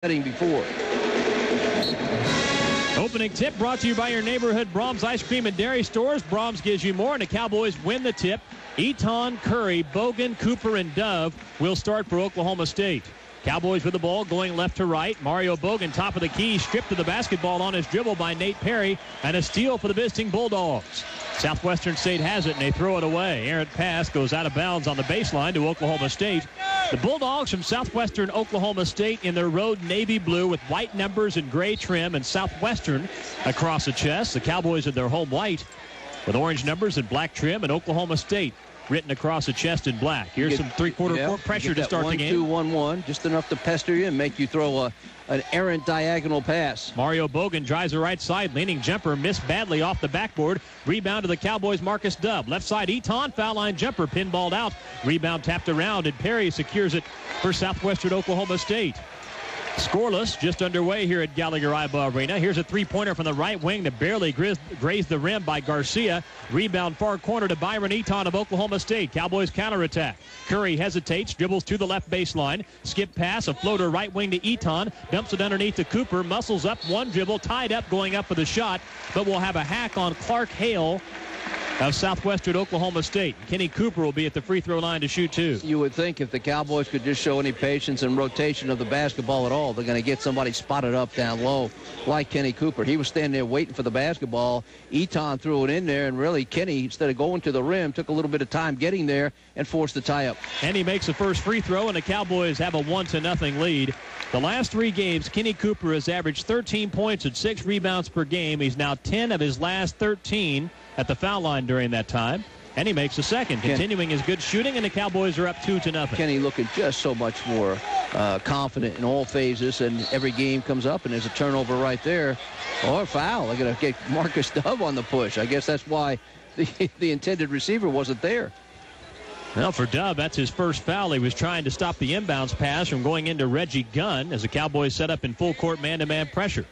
before. Opening tip brought to you by your neighborhood Brahms Ice Cream and Dairy Stores. Brahms gives you more, and the Cowboys win the tip. Eaton, Curry, Boggan, Cooper, and Dove will start for Oklahoma State. Cowboys with the ball going left to right. Mario Boggan, top of the key, stripped of the basketball on his dribble by Nate Perry, and a steal for the visiting Bulldogs. Southwestern State has it, and they throw it away. Errant pass goes out of bounds on the baseline to Oklahoma State. The Bulldogs from Southwestern Oklahoma State in their road navy blue with white numbers and gray trim, and Southwestern across the chest. The Cowboys in their home white with orange numbers and black trim, and Oklahoma State written across the chest in black. Here's some three-quarter court pressure to start the game. 1-2-1-1, just enough to pester you and make you throw an errant diagonal pass. Mario Boggan drives the right side, leaning jumper, missed badly off the backboard. Rebound to the Cowboys, Marcus Dove. Left side, Eaton, foul line jumper, pinballed out. Rebound tapped around, and Perry secures it for Southwestern Oklahoma State. Scoreless, just underway here at Gallagher-Iba Arena. Here's a three-pointer from the right wing that barely grazed the rim by Garcia. Rebound far corner to Byron Eaton of Oklahoma State. Cowboys counterattack. Curry hesitates, dribbles to the left baseline. Skip pass, a floater right wing to Eaton. Dumps it underneath to Cooper. Muscles up, one dribble, tied up, going up for the shot. But we'll have a hack on Clark Hale of Southwestern Oklahoma State. Kenny Cooper will be at the free throw line to shoot two. You would think if the Cowboys could just show any patience and rotation of the basketball at all, they're going to get somebody spotted up down low like Kenny Cooper. He was standing there waiting for the basketball. Eaton threw it in there, and really Kenny, instead of going to the rim, took a little bit of time getting there and forced the tie-up. And he makes the first free throw, and the Cowboys have a 1-0 lead. The last three games, Kenny Cooper has averaged 13 points and 6 rebounds per game. He's now 10 of his last 13 at the foul line during that time. And he makes the second, continuing his good shooting, and the Cowboys are up 2-0. Kenny looking just so much more confident in all phases, and every game comes up, and there's a turnover right there. Or a foul. They're going to get Marcus Dove on the push. I guess that's why the intended receiver wasn't there. Well, for Dove, that's his first foul. He was trying to stop the inbounds pass from going into Reggie Gunn as the Cowboys set up in full court man-to-man pressure.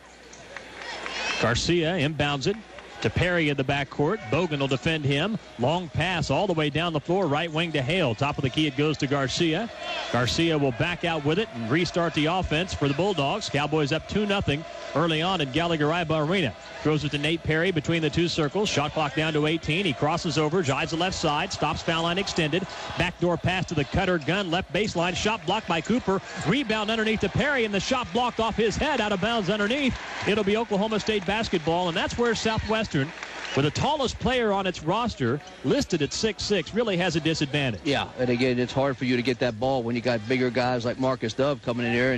Garcia inbounds it to Perry in the backcourt. Boggan will defend him. Long pass all the way down the floor, right wing to Hale. Top of the key, it goes to Garcia. Garcia will back out with it and restart the offense for the Bulldogs. Cowboys up 2-0 early on in Gallagher-Iba Arena. Throws it to Nate Perry between the two circles. Shot clock down to 18. He crosses over, drives the left side, stops, foul line extended. Backdoor pass to the cutter, Gunn, left baseline. Shot blocked by Cooper. Rebound underneath to Perry, and the shot blocked off his head, out of bounds underneath. It'll be Oklahoma State basketball, and that's where Southwestern, with the tallest player on its roster, listed at 6'6", really has a disadvantage. Yeah, and again, it's hard for you to get that ball when you got bigger guys like Marcus Dove coming in there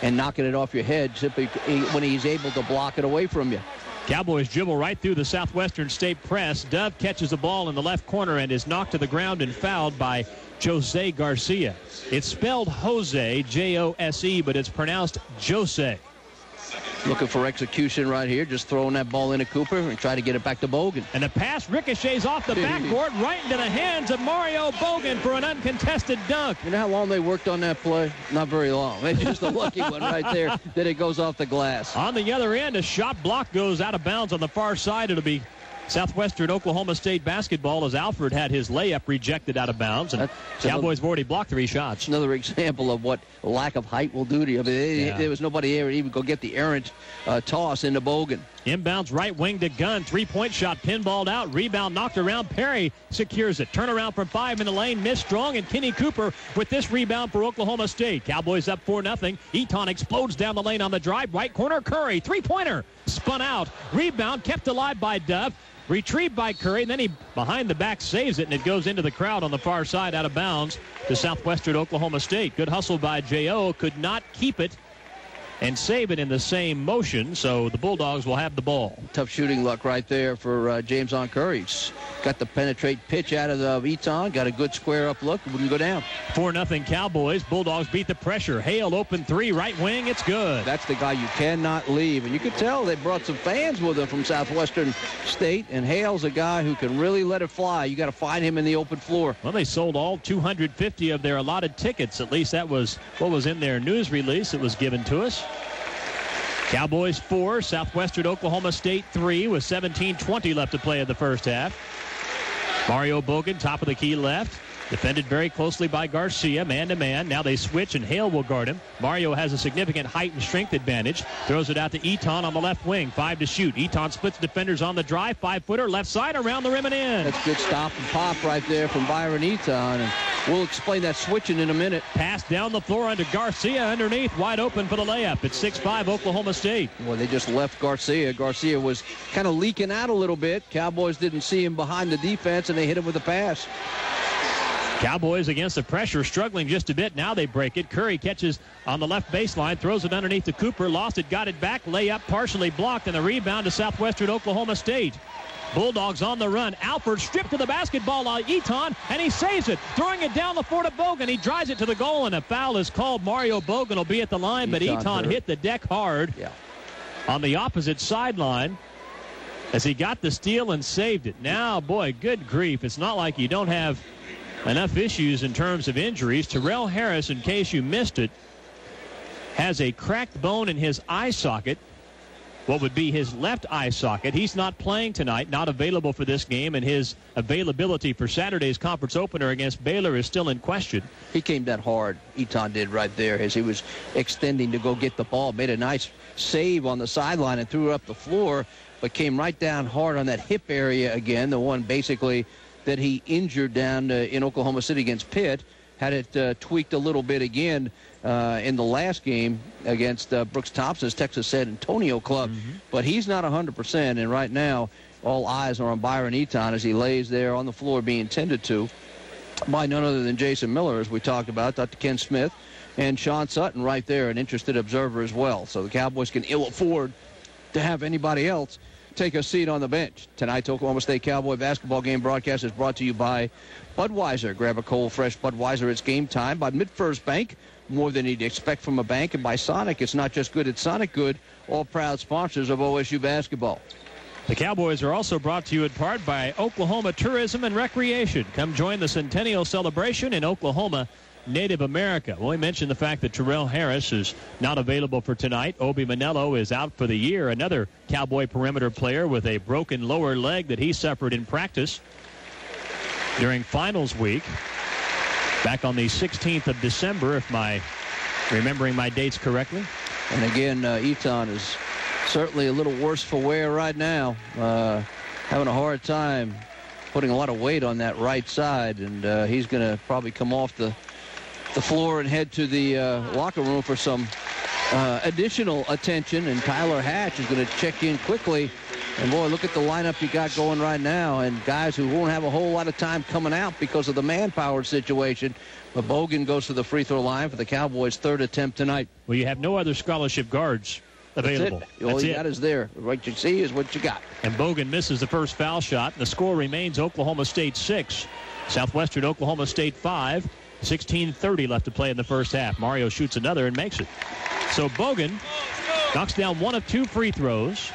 and knocking it off your head simply when he's able to block it away from you. Cowboys dribble right through the Southwestern State press. Dove catches the ball in the left corner and is knocked to the ground and fouled by Jose Garcia. It's spelled Jose, J-O-S-E, but it's pronounced Jose. Looking for execution right here, just throwing that ball into Cooper and try to get it back to Boggan. And the pass ricochets off the backboard right into the hands of Mario Boggan for an uncontested dunk. You know how long they worked on that play? Not very long. It's just a lucky one right there that it goes off the glass. On the other end, a shot block goes out of bounds on the far side. It'll be Southwestern Oklahoma State basketball as Alfred had his layup rejected out of bounds. And Cowboys have already blocked 3 shots. Another example of what lack of height will do to you. I mean, there was nobody there to even go get the errant toss into Boggan. Inbounds right wing to Gunn. 3-point shot pinballed out. Rebound knocked around. Perry secures it. Turnaround from 5 in the lane. Missed strong. And Kenny Cooper with this rebound for Oklahoma State. Cowboys up 4-0. Eaton explodes down the lane on the drive. Right corner. Curry. 3-pointer. Spun out. Rebound kept alive by Dove. Retrieved by Curry, and then he behind the back saves it, and it goes into the crowd on the far side out of bounds to Southwestern Oklahoma State. Good hustle by J.O. Could not keep it and save it in the same motion, so the Bulldogs will have the ball. Tough shooting luck right there for James on Curry. Got the penetrate pitch out of the Eaton, got a good square up look, wouldn't go down. 4-0 Cowboys. Bulldogs beat the pressure. Hale open 3, right wing, it's good. That's the guy you cannot leave, and you can tell they brought some fans with them from Southwestern State, and Hale's a guy who can really let it fly. You got to find him in the open floor. Well, they sold all 250 of their allotted tickets. At least that was what was in their news release that was given to us. Cowboys 4, Southwestern Oklahoma State 3 with 17:20 left to play in the first half. Mario Boggan, top of the key left. Defended very closely by Garcia, man-to-man. Now they switch, and Hale will guard him. Mario has a significant height and strength advantage. Throws it out to Eton on the left wing. 5 to shoot. Eton splits defenders on the drive. 5-footer, left side, around the rim and in. That's good stop and pop right there from Byron Eton, and we'll explain that switching in a minute. Pass down the floor under Garcia underneath, wide open for the layup. It's 6-5 Oklahoma State. Well, they just left Garcia. Garcia was kind of leaking out a little bit. Cowboys didn't see him behind the defense, and they hit him with a pass. Cowboys against the pressure, struggling just a bit. Now they break it. Curry catches on the left baseline, throws it underneath to Cooper. Lost it, got it back. Layup partially blocked, and the rebound to Southwestern Oklahoma State. Bulldogs on the run. Alford stripped to the basketball on Eton, and he saves it. Throwing it down the floor to Boggan. He drives it to the goal, and a foul is called. Mario Boggan will be at the line, but Eton hit the deck hard on the opposite sideline as he got the steal and saved it. Now, boy, good grief. It's not like you don't have enough issues in terms of injuries. Terrell Harris, in case you missed it, has a cracked bone in his eye socket, what would be his left eye socket. He's not playing tonight, not available for this game, and his availability for Saturday's conference opener against Baylor is still in question. He came that hard, Eton did right there, as he was extending to go get the ball. Made a nice save on the sideline and threw it up the floor, but came right down hard on that hip area again, the one basically that he injured down in Oklahoma City against Pitt. Had it tweaked a little bit again in the last game against Brooks Thompson's Texas San Antonio club. But he's not 100%, and right now all eyes are on Byron Eton as he lays there on the floor being tended to by none other than Jason Miller, as we talked about, Dr. Ken Smith, and Sean Sutton right there, an interested observer as well. So the Cowboys can ill afford to have anybody else take a seat on the bench. Tonight's Oklahoma State Cowboy basketball game broadcast is brought to you by Budweiser. Grab a cold, fresh Budweiser. It's game time. By MidFirst Bank, more than you'd expect from a bank. And by Sonic, it's not just good, it's Sonic good. All proud sponsors of OSU basketball. The Cowboys are also brought to you in part by Oklahoma Tourism and Recreation. Come join the Centennial Celebration in Oklahoma, Native America. Well, we mentioned the fact that Terrell Harris is not available for tonight. Obi Manello is out for the year. Another Cowboy perimeter player with a broken lower leg that he suffered in practice during finals week back on the 16th of December, if my remembering my dates correctly. And again, Eton is certainly a little worse for wear right now. Having a hard time putting a lot of weight on that right side, and he's going to probably come off the floor and head to the locker room for some additional attention. And Tyler Hatch is going to check in quickly. And boy, look at the lineup you got going right now, and guys who won't have a whole lot of time coming out because of the manpower situation. But Boggan goes to the free throw line for the Cowboys' third attempt tonight. Well, you have no other scholarship guards available. That's it. All you got is there. What you see is what you got. And Boggan misses the first foul shot. And the score remains Oklahoma State 6, Southwestern Oklahoma State 5. 16:30 left to play in the first half. Mario shoots another and makes it. So Boggan knocks down one of two free throws.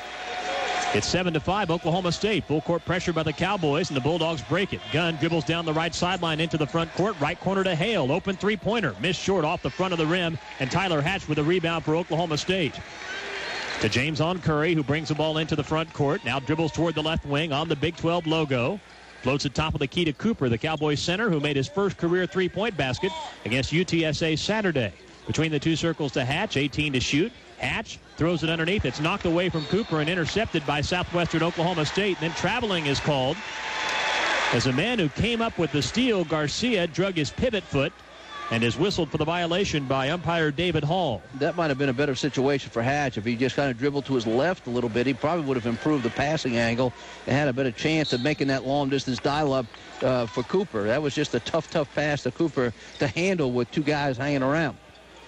It's 7-5 Oklahoma State. Full court pressure by the Cowboys, and the Bulldogs break it. Gunn dribbles down the right sideline into the front court. Right corner to Hale. Open three-pointer. Missed short off the front of the rim. And Tyler Hatch with a rebound for Oklahoma State. To James on Curry, who brings the ball into the front court. Now dribbles toward the left wing on the Big 12 logo. Floats at top of the key to Cooper, the Cowboys center, who made his first career three-point basket against UTSA Saturday. Between the two circles to Hatch, 18 to shoot. Hatch throws it underneath. It's knocked away from Cooper and intercepted by Southwestern Oklahoma State. And then traveling is called as a man who came up with the steal, Garcia, drug his pivot foot and is whistled for the violation by umpire David Hall. That might have been a better situation for Hatch. If he just kind of dribbled to his left a little bit, he probably would have improved the passing angle and had a better chance of making that long-distance dial-up for Cooper. That was just a tough pass to Cooper to handle with two guys hanging around.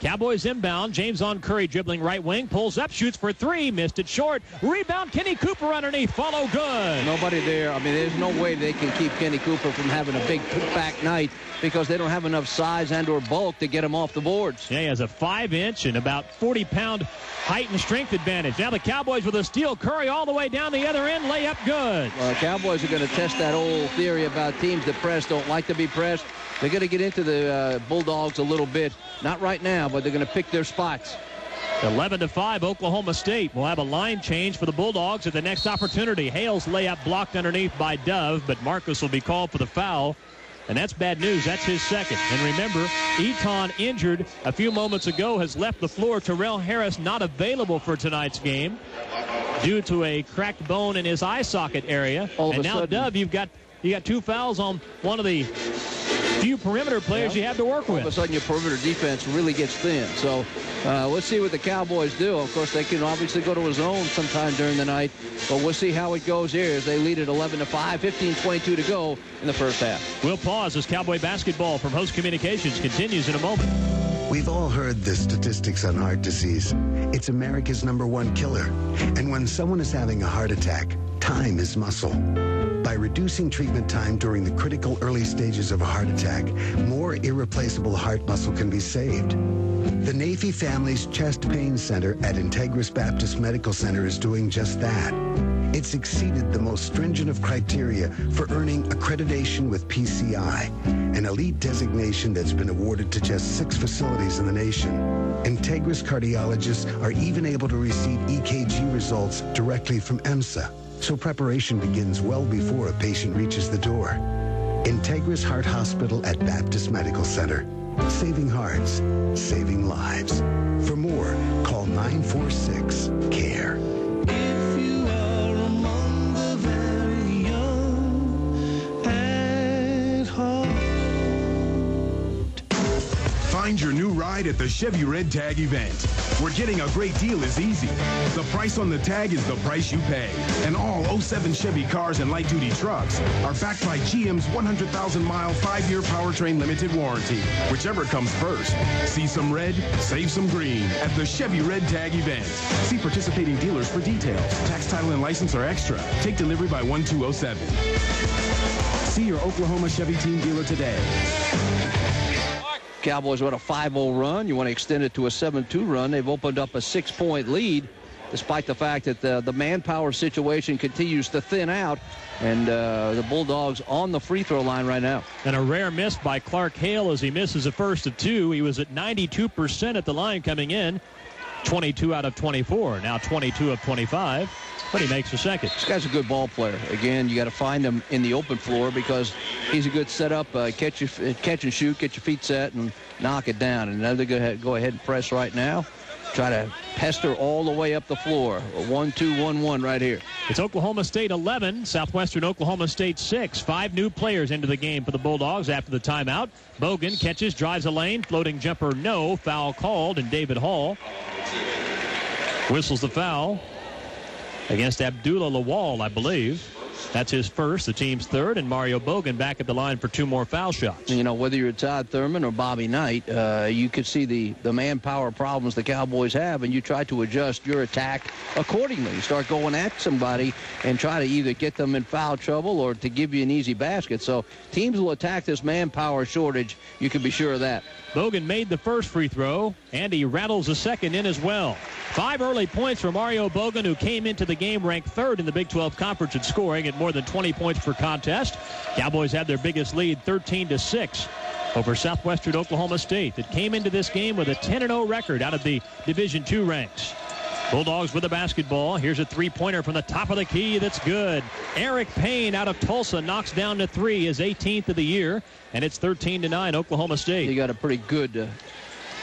Cowboys inbound. James on Curry dribbling right wing. Pulls up, shoots for three. Missed it short. Rebound, Kenny Cooper underneath. Follow good. Nobody there. I mean, there's no way they can keep Kenny Cooper from having a big put-back night because they don't have enough size and or bulk to get him off the boards. Yeah, he has a 5-inch and about 40-pound height and strength advantage. Now the Cowboys with a steal. Curry all the way down the other end. Layup good. Well, the Cowboys are going to test that old theory about teams that press don't like to be pressed. They're going to get into the Bulldogs a little bit. Not right now, but they're going to pick their spots. 11-5 Oklahoma State will have a line change for the Bulldogs at the next opportunity. Hale's layup blocked underneath by Dove, but Marcus will be called for the foul and that's bad news. That's his second. And remember, Eton, injured a few moments ago, has left the floor. Terrell Harris not available for tonight's game due to a cracked bone in his eye socket area. And now, Dub, you got 2 fouls on one of the few perimeter players you have to work with. All of a sudden, your perimeter defense really gets thin. So let's see what the Cowboys do. Of course, they can obviously go to a zone sometime during the night, but we'll see how it goes here as they lead at 11-5, 15-22 to go in the first half. We'll pause as Cowboy basketball from Host Communications continues in a moment. We've all heard the statistics on heart disease. It's America's #1 killer. And when someone is having a heart attack, time is muscle. By reducing treatment time during the critical early stages of a heart attack, more irreplaceable heart muscle can be saved. The Nafee Family's Chest Pain Center at Integris Baptist Medical Center is doing just that. It's exceeded the most stringent of criteria for earning accreditation with PCI, an elite designation that's been awarded to just 6 facilities in the nation. Integris cardiologists are even able to receive EKG results directly from EMSA, so preparation begins well before a patient reaches the door. Integris Heart Hospital at Baptist Medical Center. Saving hearts, saving lives. For more, call 946-CARE. Find your new ride at the Chevy Red Tag event, where getting a great deal is easy. The price on the tag is the price you pay. And all 07 Chevy cars and light-duty trucks are backed by GM's 100,000-mile, 5-year powertrain limited warranty. Whichever comes first. See some red, save some green at the Chevy Red Tag event. See participating dealers for details. Tax, title, and license are extra. Take delivery by 1207. See your Oklahoma Chevy team dealer today. Cowboys want a 5-0 run. You want to extend it to a 7-2 run. They've opened up a 6-point lead, despite the fact that the manpower situation continues to thin out. And the Bulldogs on the free throw line right now. And a rare miss by Clark Hale as he misses the first of 2. He was at 92% at the line coming in. 22 out of 24. Now 22 of 25. But he makes a second. This guy's a good ball player. Again, you got to find him in the open floor because he's a good setup, catch and shoot, get your feet set, and knock it down. And now they're go ahead and press right now. Try to pester all the way up the floor. A 1-2-1-1 right here. It's Oklahoma State 11, Southwestern Oklahoma State 6. 5 new players into the game for the Bulldogs after the timeout. Boggan catches, drives a lane, floating jumper, no. Foul called, and David Hall whistles the foul against Abdullah Lawal, I believe. That's his first, the team's third, and Mario Boggan back at the line for 2 more foul shots. You know, whether you're Todd Thurman or Bobby Knight, you could see the manpower problems the Cowboys have, and you try to adjust your attack accordingly. You start going at somebody and try to either get them in foul trouble or to give you an easy basket. So teams will attack this manpower shortage. You can be sure of that. Boggan made the first free throw, and he rattles the second in as well. 5 early points for Mario Boggan, who came into the game ranked 3rd in the Big 12 Conference in scoring at more than 20 points per contest. Cowboys have their biggest lead, 13-6, over Southwestern Oklahoma State, that came into this game with a 10-0 record out of the Division II ranks. Bulldogs with the basketball. Here's a 3-pointer from the top of the key that's good. Eric Payne out of Tulsa knocks down to 3, his 18th of the year, and it's 13-9 Oklahoma State. You got a pretty good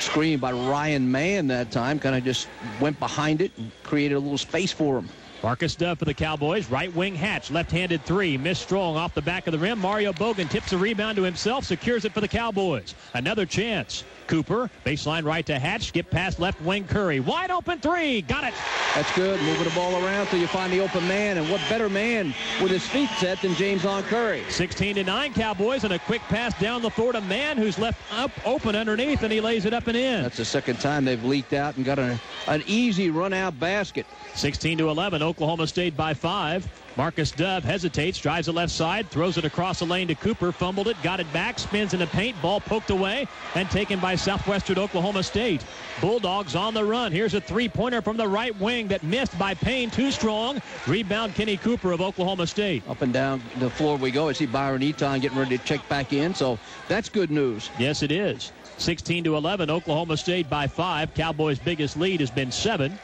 screen by Ryan Mann that time. Kind of just went behind it and created a little space for him. Marcus Dove for the Cowboys. Right wing Hatch. Left-handed 3. Missed strong off the back of the rim. Mario Boggan tips the rebound to himself. Secures it for the Cowboys. Another chance. Cooper. Baseline right to Hatch. Skip past left wing Curry. Wide open 3. Got it. That's good. Moving the ball around till you find the open man. And what better man with his feet set than James on Curry. 16-9 Cowboys. And a quick pass down the floor to Mann, who's left up open underneath, and he lays it up and in. That's the second time they've leaked out and got an easy run-out basket. 16-11, Oklahoma State by 5. Marcus Dove hesitates, drives the left side, throws it across the lane to Cooper, fumbled it, got it back, spins in the paint, ball poked away, and taken by Southwestern Oklahoma State. Bulldogs on the run. Here's a 3-pointer from the right wing that missed by Payne, too strong. Rebound Kenny Cooper of Oklahoma State. Up and down the floor we go. I see Byron Eton getting ready to check back in, so that's good news. Yes, it is. 16-11, Oklahoma State by 5. Cowboys' biggest lead has been 7.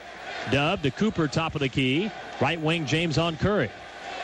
Dove to Cooper, top of the key. Right wing James on Curry.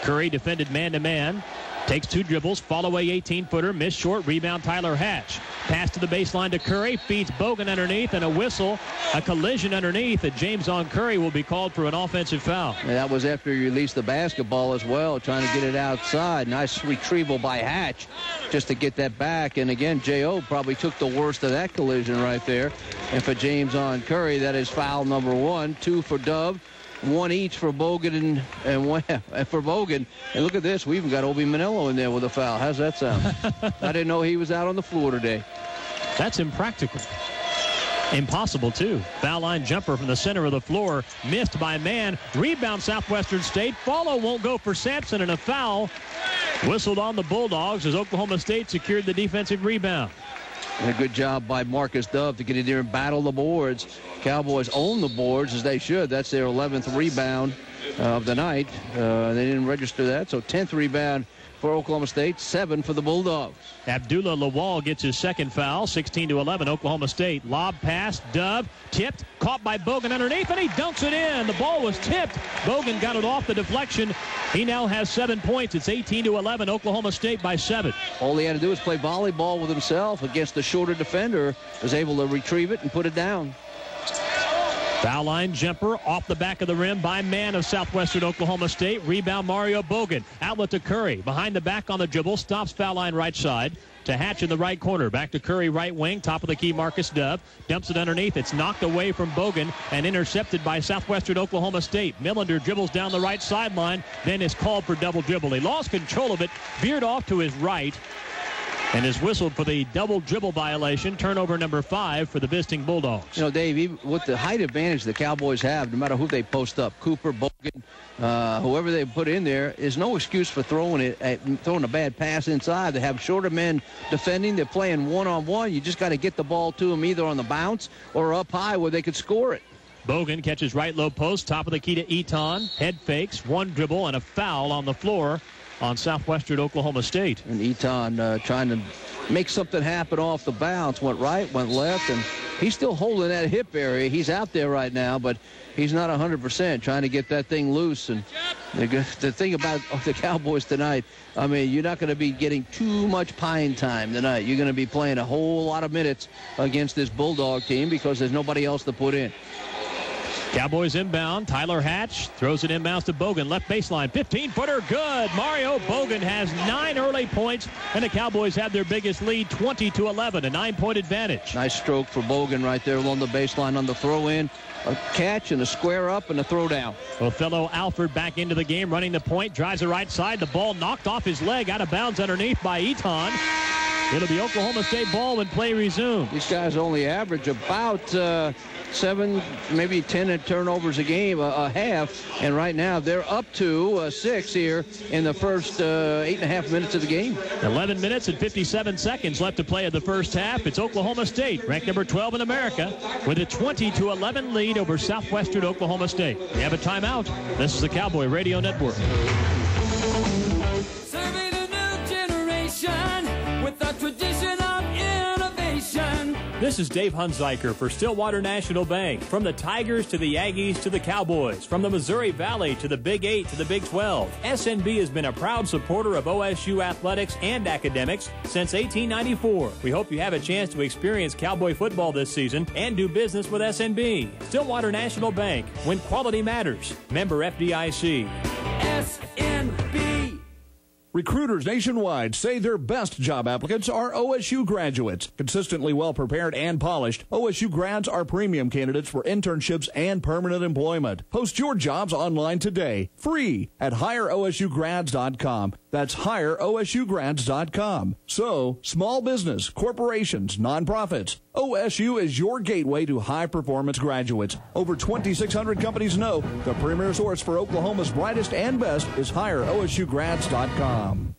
Curry defended man-to-man. Takes 2 dribbles, fall away 18-footer, miss short, rebound Tyler Hatch. Pass to the baseline to Curry, feeds Boggan underneath, and a whistle, a collision underneath, and James on Curry will be called for an offensive foul. And that was after he released the basketball as well, trying to get it outside. Nice retrieval by Hatch just to get that back. And again, J.O. probably took the worst of that collision right there. And for James on Curry, that is foul number 1, 2 for Dove. 1 each for Boggan and for Boggan. And look at this. We even got Obi Manillo in there with a foul. How's that sound? I didn't know he was out on the floor today. That's impractical. Impossible, too. Foul line jumper from the center of the floor. Missed by Mann. Rebound Southwestern State. Follow won't go for Sampson, and a foul whistled on the Bulldogs as Oklahoma State secured the defensive rebound. And a good job by Marcus Dove to get in there and battle the boards. Cowboys own the boards as they should. That's their 11th rebound of the night. They didn't register that, so 10th rebound for Oklahoma State, 7 for the Bulldogs. Abdullah Lawal gets his second foul, 16-11, Oklahoma State. Lob pass, Dove, tipped, caught by Boggan underneath, and he dunks it in. The ball was tipped. Boggan got it off the deflection. He now has 7 points. It's 18-11, Oklahoma State by 7. All he had to do was play volleyball with himself against the shorter defender, was able to retrieve it and put it down. Foul line jumper off the back of the rim by Mann of Southwestern Oklahoma State. Rebound Mario Boggan. Outlet to Curry. Behind the back on the dribble. Stops foul line right side. To Hatch in the right corner. Back to Curry right wing. Top of the key Marcus Dove. Dumps it underneath. It's knocked away from Boggan and intercepted by Southwestern Oklahoma State. Millender dribbles down the right sideline. Then is called for double dribble. He lost control of it. Veered off to his right. And is whistled for the double dribble violation. Turnover number 5 for the visiting Bulldogs. You know, Dave, even with the height advantage the Cowboys have, no matter who they post up, Cooper, Boggan, whoever they put in there, is no excuse for throwing a bad pass inside. They have shorter men defending. They're playing one-on-one. You just got to get the ball to them either on the bounce or up high where they could score it. Boggan catches right low post. Top of the key to Eton. Head fakes. 1 dribble and a foul on the floor on Southwestern Oklahoma State. And Eton trying to make something happen off the bounce. Went right, went left, and he's still holding that hip area. He's out there right now, but he's not 100% trying to get that thing loose. And the thing about the Cowboys tonight, I mean, you're not going to be getting too much pine time tonight. You're going to be playing a whole lot of minutes against this Bulldog team because there's nobody else to put in. Cowboys inbound. Tyler Hatch throws it inbounds to Boggan. Left baseline. 15-footer. Good. Mario Boggan has 9 early points, and the Cowboys have their biggest lead, 20-11, a 9-point advantage. Nice stroke for Boggan right there along the baseline on the throw-in. A catch and a square up and a throw down. Othello Alford back into the game, running the point. Drives the right side. The ball knocked off his leg, out of bounds underneath by Eton. It'll be Oklahoma State ball when play resumes. These guys only average about 7, maybe 10 turnovers a game, a half. And right now they're up to 6 here in the first 8.5 minutes of the game. 11 minutes and 57 seconds left to play of the first half. It's Oklahoma State, ranked number 12 in America, with a 20-11 lead over Southwestern Oklahoma State. We have a timeout. This is the Cowboy Radio Network. Serving a new generation with a tradition of innovation. This is Dave Hunziker for Stillwater National Bank. From the Tigers to the Aggies to the Cowboys, from the Missouri Valley to the Big 8 to the Big 12, SNB has been a proud supporter of OSU athletics and academics since 1894. We hope you have a chance to experience Cowboy football this season and do business with SNB. Stillwater National Bank, when quality matters. Member FDIC. SNB. Recruiters nationwide say their best job applicants are OSU graduates. Consistently well-prepared and polished, OSU grads are premium candidates for internships and permanent employment. Post your jobs online today, free, at hireosugrads.com. That's hireosugrads.com. So, small business, corporations, nonprofits, OSU is your gateway to high-performance graduates. Over 2,600 companies know the premier source for Oklahoma's brightest and best is hireosugrads.com.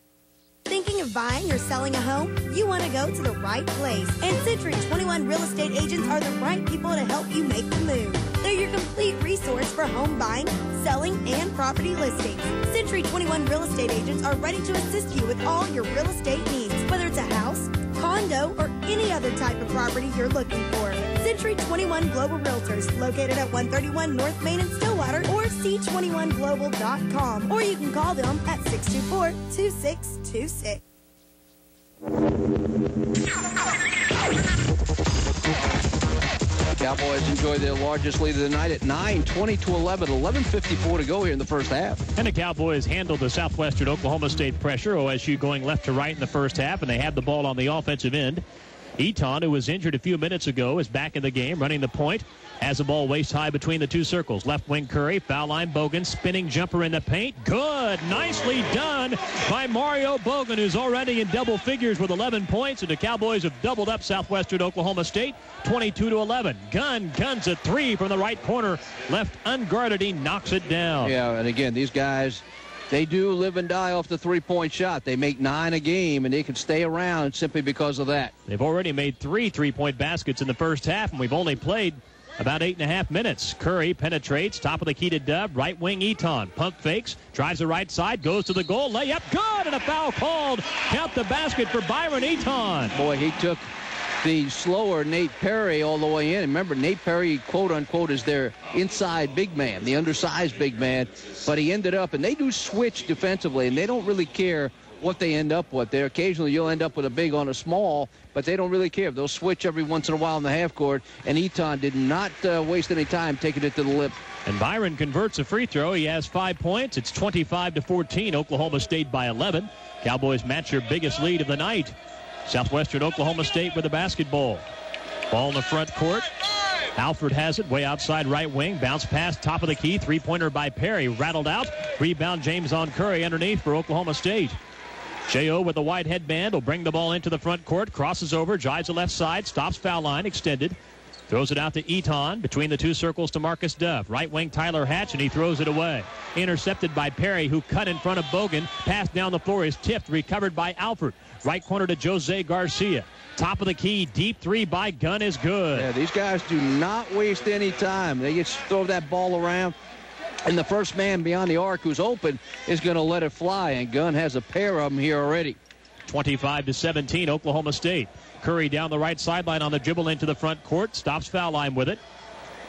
Thinking of buying or selling a home? You want to go to the right place. And Century 21 Real Estate Agents are the right people to help you make the move. They're your complete resource for home buying, selling, and property listings. Century 21 Real Estate Agents are ready to assist you with all your real estate needs, whether it's a house, condo, or any other type of property you're looking for. Century 21 Global Realtors, located at 131 North Main in Stillwater, or c21global.com. Or you can call them at 624-2626. Cowboys enjoy their largest lead of the night at 9, 20-11, 11:54 to go here in the first half. And the Cowboys handled the Southwestern Oklahoma State pressure. OSU going left to right in the first half, and they had the ball on the offensive end. Eaton, who was injured a few minutes ago, is back in the game, running the point. Has the ball waist high between the two circles. Left wing Curry, foul line Boggan, spinning jumper in the paint. Good. Nicely done by Mario Boggan, who's already in double figures with 11 points. And the Cowboys have doubled up Southwestern Oklahoma State, 22-11. Guns a three from the right corner. Left unguarded. He knocks it down. Yeah, and again, these guys, they do live and die off the three-point shot. They make 9 a game, and they can stay around simply because of that. They've already made 3 three-point baskets in the first half, and we've only played about 8.5 minutes. Curry penetrates, top of the key to Dub, right wing Eaton. Pump fakes, drives the right side, goes to the goal, layup, good, and a foul called. Count the basket for Byron Eaton. Boy, he took the slower Nate Perry all the way in. Remember, Nate Perry, quote-unquote, is their inside big man, the undersized big man. But he ended up, and they do switch defensively, and they don't really care what they end up with there. Occasionally, you'll end up with a big on a small, but they don't really care. They'll switch every once in a while in the half court, and Eaton did not waste any time taking it to the lip. And Byron converts a free throw. He has 5 points. It's 25-14. Oklahoma State by 11. Cowboys match their biggest lead of the night. Southwestern Oklahoma State with the basketball. Ball in the front court. Alford has it way outside right wing. Bounce pass, top of the key. Three-pointer by Perry. Rattled out. Rebound James on Curry underneath for Oklahoma State. J.O. with the white headband will bring the ball into the front court. Crosses over, drives the left side, stops foul line, extended. Throws it out to Eaton between the two circles to Marcus Dove. Right wing Tyler Hatch, and he throws it away. Intercepted by Perry, who cut in front of Boggan. Pass down the floor is tipped, recovered by Alford. Right corner to Jose Garcia. Top of the key, deep three by Gunn is good. Yeah, these guys do not waste any time. They just throw that ball around, and the first man beyond the arc who's open is going to let it fly, and Gunn has a pair of them here already. 25-17, Oklahoma State. Curry down the right sideline on the dribble into the front court. Stops foul line with it.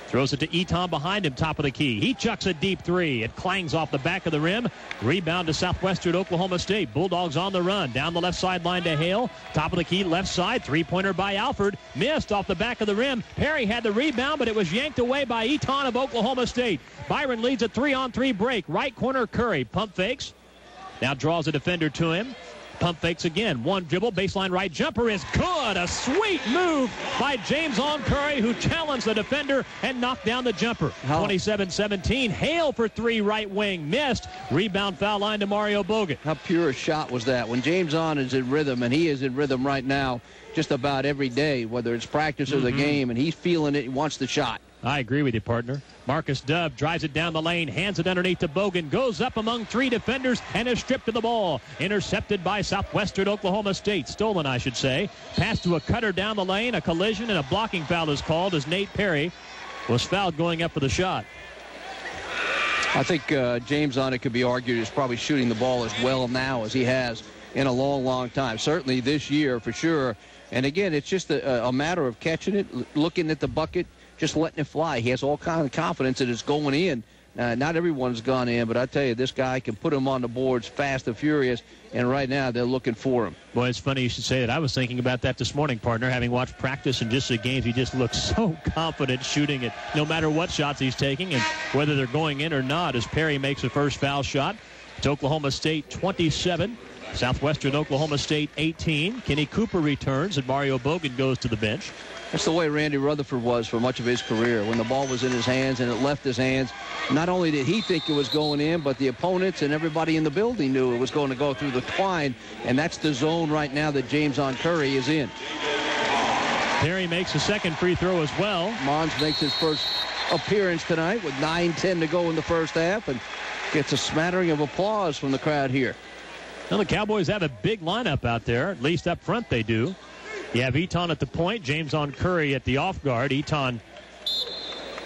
Throws it to Eaton behind him, top of the key. He chucks a deep three. It clangs off the back of the rim. Rebound to Southwestern Oklahoma State. Bulldogs on the run. Down the left sideline to Hale. Top of the key, left side. Three-pointer by Alford. Missed off the back of the rim. Perry had the rebound, but it was yanked away by Eaton of Oklahoma State. Byron leads a 3-on-3 break. Right corner, Curry. Pump fakes. Now draws a defender to him. Pump fakes again. One dribble. Baseline right jumper is good. A sweet move by James on Curry, who challenged the defender and knocked down the jumper. 27-17. Hale for three, right wing. Missed. Rebound foul line to Mario Boggan. How pure a shot was that? When James on is in rhythm, and he is in rhythm right now just about every day, whether it's practice or the game, and he's feeling it. He wants the shot. I agree with you, partner. Marcus Dove drives it down the lane, hands it underneath to Boggan, goes up among three defenders, and is stripped of the ball. Intercepted by Southwestern Oklahoma State. Stolen, I should say. Pass to a cutter down the lane. A collision and a blocking foul is called as Nate Perry was fouled going up for the shot. I think James on it could be argued is probably shooting the ball as well now as he has in a long, long time. Certainly this year for sure. And again, it's just a matter of catching it, looking at the bucket, just letting it fly. He has all kind of confidence that it's going in. Not everyone's gone in, but I tell you, this guy can put him on the boards fast and furious, and right now they're looking for him. Boy, it's funny you should say that. I was thinking about that this morning, partner, having watched practice and just the games. He just looks so confident shooting it, no matter what shots he's taking and whether they're going in or not, as Perry makes the first foul shot. It's Oklahoma State 27, Southwestern Oklahoma State 18. Kenny Cooper returns, and Mario Boggan goes to the bench. That's the way Randy Rutherford was for much of his career. When the ball was in his hands and it left his hands, not only did he think it was going in, but the opponents and everybody in the building knew it was going to go through the twine, and that's the zone right now that James on Curry is in. Perry makes a second free throw as well. Mons makes his first appearance tonight with 9:10 to go in the first half and gets a smattering of applause from the crowd here. Well, the Cowboys have a big lineup out there, at least up front they do. You have Eaton at the point, James on Curry at the off guard. Eaton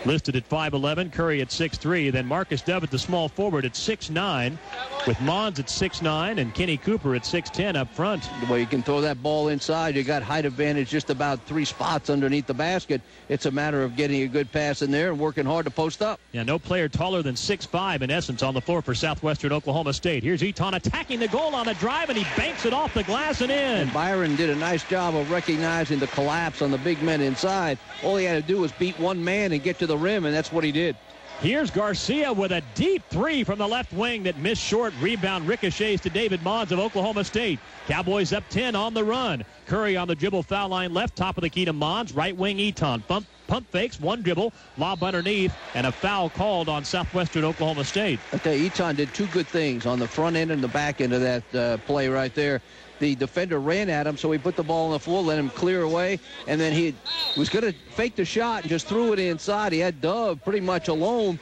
listed at 5'11", Curry at 6'3", then Marcus Dove at the small forward at 6'9", with Mons at 6'9", and Kenny Cooper at 6'10" up front. The way you can throw that ball inside, you got height advantage just about 3 spots underneath the basket. It's a matter of getting a good pass in there and working hard to post up. Yeah, no player taller than 6'5", in essence, on the floor for Southwestern Oklahoma State. Here's Eton attacking the goal on a drive, and he banks it off the glass and in. And Byron did a nice job of recognizing the collapse on the big men inside. All he had to do was beat one man and get to the rim, and that's what he did. Here's Garcia with a deep three from the left wing that missed short. Rebound ricochets to David Mons of Oklahoma State. Cowboys up 10 on the run. Curry on the dribble foul line left, top of the key to Mons. Right wing Eton. Pump fakes, one dribble, lob underneath, and a foul called on Southwestern Oklahoma State. I tell you, Eton did 2 good things on the front end and the back end of that play right there. The defender ran at him, so he put the ball on the floor, let him clear away, and then he was going to fake the shot and just threw it inside. He had Dove pretty much alone.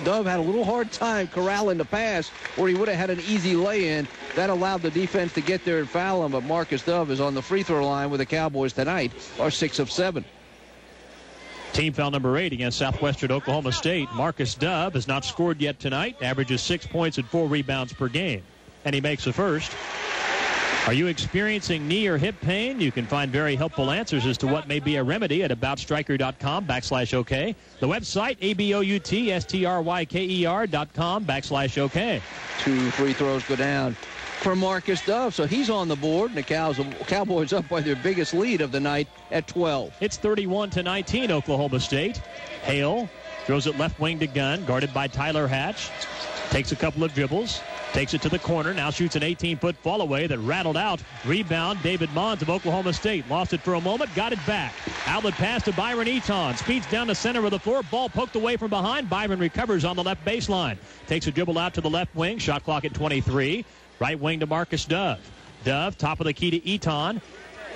Dove had a little hard time corralling the pass, or he would have had an easy lay-in. That allowed the defense to get there and foul him, but Marcus Dove is on the free throw line with the Cowboys tonight, are 6 of 7. Team foul number 8 against Southwestern Oklahoma State. Marcus Dove has not scored yet tonight, averages 6 points and 4 rebounds per game, and he makes the first. Are you experiencing knee or hip pain? You can find very helpful answers as to what may be a remedy at aboutstriker.com/OK. The website, aboutstryker.com/OK. 2 free throws go down for Marcus Dove, so he's on the board, and the Cowboys up by their biggest lead of the night at 12. It's 31-19 Oklahoma State. Hale throws it left wing to Gunn, guarded by Tyler Hatch. Takes a couple of dribbles. Takes it to the corner. Now shoots an 18-foot fall away that rattled out. Rebound, David Mons of Oklahoma State. Lost it for a moment. Got it back. Outlet pass to Byron Eton. Speeds down the center of the floor. Ball poked away from behind. Byron recovers on the left baseline. Takes a dribble out to the left wing. Shot clock at 23. Right wing to Marcus Dove. Dove, top of the key to Eton.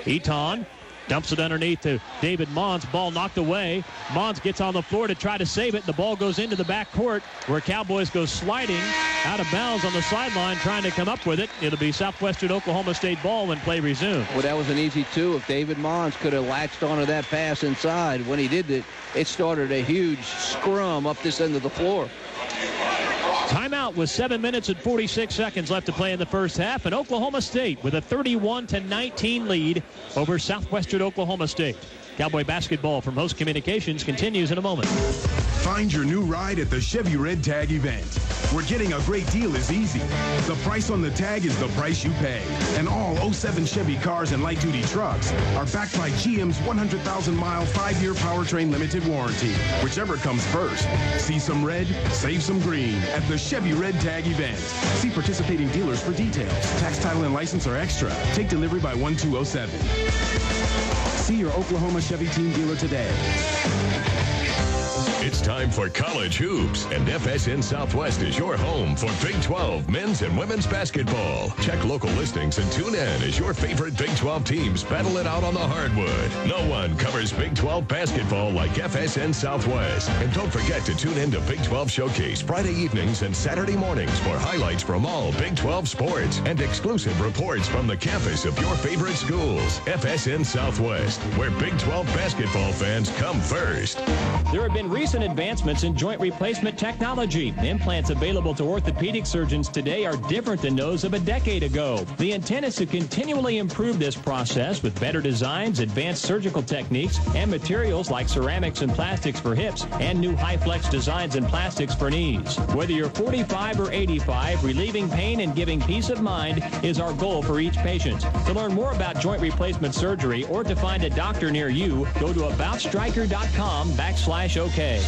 Eton dumps it underneath to David Mons. Ball knocked away. Mons gets on the floor to try to save it. The ball goes into the backcourt where Cowboys go sliding out of bounds on the sideline trying to come up with it. It'll be Southwestern Oklahoma State ball when play resumes. Well, that was an easy 2. If David Mons could have latched onto that pass inside, when he did it, it started a huge scrum up this end of the floor. Timeout with 7 minutes and 46 seconds left to play in the first half, and Oklahoma State with a 31-19 lead over Southwestern Oklahoma State. Cowboy basketball from Host Communications continues in a moment. Find your new ride at the Chevy Red Tag event, where getting a great deal is easy. The price on the tag is the price you pay. And all 07 Chevy cars and light-duty trucks are backed by GM's 100,000-mile, 5-year powertrain limited warranty. Whichever comes first. See some red, save some green at the Chevy Red Tag event. See participating dealers for details. Tax, title, and license are extra. Take delivery by 1207. See your Oklahoma Chevy team dealer today. It's time for college hoops, and FSN Southwest is your home for Big 12 men's and women's basketball. Check local listings and tune in as your favorite Big 12 teams battle it out on the hardwood. No one covers Big 12 basketball like FSN Southwest. And don't forget to tune in to Big 12 Showcase Friday evenings and Saturday mornings for highlights from all Big 12 sports and exclusive reports from the campus of your favorite schools. FSN Southwest, where Big 12 basketball fans come first. There have been recent advancements in joint replacement technology. Implants available to orthopedic surgeons today are different than those of a decade ago. The intent is to continually improve this process with better designs, advanced surgical techniques, and materials like ceramics and plastics for hips, and new high-flex designs and plastics for knees. Whether you're 45 or 85, relieving pain and giving peace of mind is our goal for each patient. To learn more about joint replacement surgery or to find a doctor near you, go to aboutstriker.com/OK.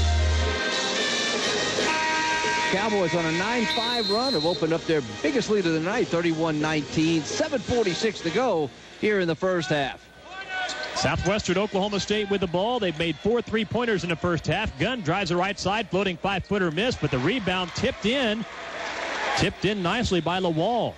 Cowboys on a 9-5 run have opened up their biggest lead of the night, 31-19, 7:46 to go here in the first half. Southwestern Oklahoma State with the ball. They've made 4 3-pointers in the first half. Gunn drives the right side, floating 5-footer miss, but the rebound tipped in nicely by Lawal.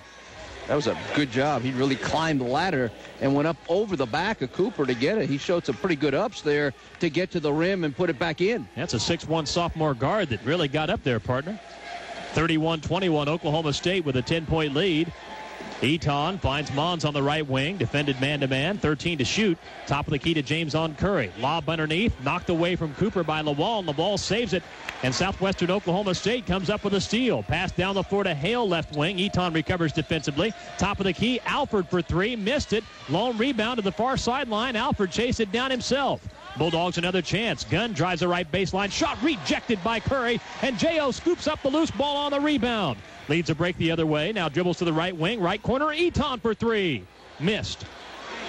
That was a good job. He really climbed the ladder and went up over the back of Cooper to get it. He showed some pretty good ups there to get to the rim and put it back in. That's a 6'1 sophomore guard that really got up there, partner. 31-21 Oklahoma State with a 10-point lead. Eton finds Mons on the right wing, defended man-to-man, 13 to shoot. Top of the key to James on Curry. Lob underneath, knocked away from Cooper by Lawal, and Lawal saves it. And Southwestern Oklahoma State comes up with a steal. Pass down the floor to Hale, left wing. Eton recovers defensively. Top of the key, Alford for three, missed it. Lone rebound to the far sideline. Alford chased it down himself. Bulldogs another chance. Gunn drives the right baseline. Shot rejected by Curry. And J.O. scoops up the loose ball on the rebound. Leads a break the other way. Now dribbles to the right wing. Right corner. Eton for three. Missed.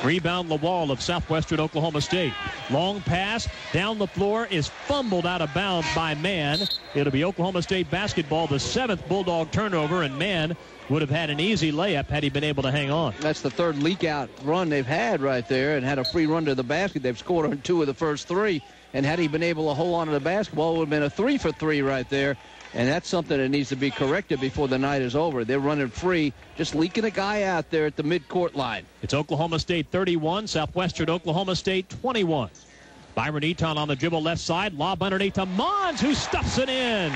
Rebound Lawal of Southwestern Oklahoma State. Long pass down the floor is fumbled out of bounds by Mann. It'll be Oklahoma State basketball, the 7th Bulldog turnover, and Mann would have had an easy layup had he been able to hang on. That's the third leak-out run they've had right there, and had a free run to the basket. They've scored on 2 of the first 3, and had he been able to hold on to the basketball, it would have been a 3 for 3 right there. And that's something that needs to be corrected before the night is over. They're running free, just leaking a guy out there at the midcourt line. It's Oklahoma State 31, Southwestern Oklahoma State 21. Byron Eton on the dribble left side. Lob underneath to Mons, who stuffs it in.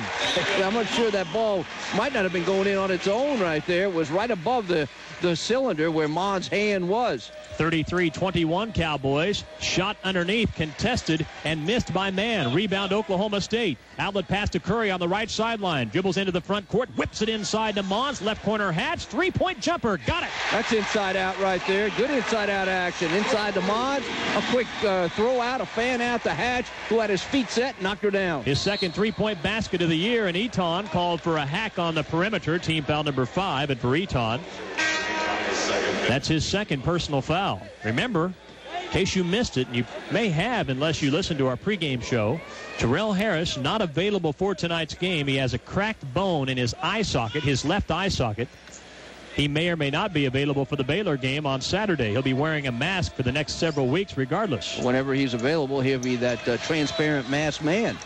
I'm not sure that ball might not have been going in on its own right there. It was right above the cylinder where Mons' hand was. 33-21 Cowboys. Shot underneath, contested, and missed by Mann. Rebound Oklahoma State. Outlet pass to Curry on the right sideline. Dribbles into the front court, whips it inside to Mons. Left corner Hatch. Three-point jumper. Got it. That's inside out right there. Good inside out action. Inside to Mons. A quick throw out, a fan out to Hatch, who had his feet set, knocked her down. His second three-point basket of the year, and Eton called for a hack on the perimeter. Team foul number 5, and for Eton, that's his second personal foul. Remember, in case you missed it, and you may have unless you listened to our pregame show, Terrell Harris not available for tonight's game. He has a cracked bone in his eye socket, his left eye socket. He may or may not be available for the Baylor game on Saturday. He'll be wearing a mask for the next several weeks regardless. Whenever he's available, he'll be that transparent masked man.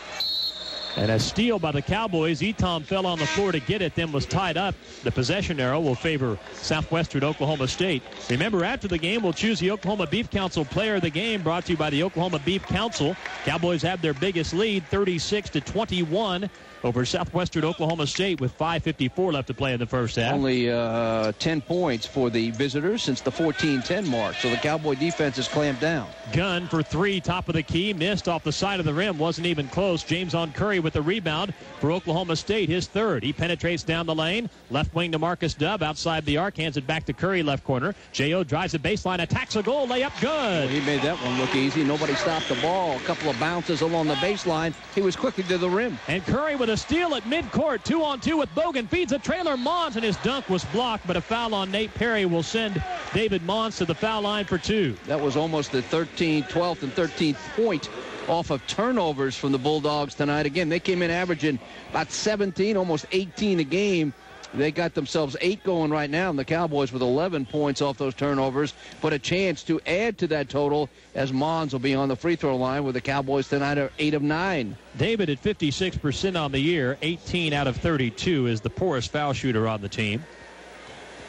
And a steal by the Cowboys. Eton fell on the floor to get it, then was tied up. The possession arrow will favor Southwestern Oklahoma State. Remember, after the game, we'll choose the Oklahoma Beef Council player of the game, brought to you by the Oklahoma Beef Council. Cowboys have their biggest lead, 36-21 over Southwestern Oklahoma State with 5:54 left to play in the first half. Only 10 points for the visitors since the 14-10 mark, so the Cowboy defense is clamped down. Gunn for three, top of the key, missed off the side of the rim, wasn't even close. James on Curry with the rebound for Oklahoma State, his third. He penetrates down the lane, left wing to Marcus Dubb, outside the arc, hands it back to Curry, left corner. J.O. drives the baseline, attacks a goal, layup good. Well, he made that one look easy. Nobody stopped the ball. A couple of bounces along the baseline. He was quickly to the rim. And Curry with a steal at midcourt, 2-on-2 with Boggan, feeds a trailer. Mons, and his dunk was blocked, but a foul on Nate Perry will send David Mons to the foul line for 2. That was almost the 12th and 13th point off of turnovers from the Bulldogs tonight. Again, they came in averaging about 17, almost 18 a game. They got themselves 8 going right now, and the Cowboys with 11 points off those turnovers, but a chance to add to that total as Mons will be on the free throw line, where the Cowboys tonight are 8 of 9. David at 56% on the year, 18 out of 32 is the poorest foul shooter on the team.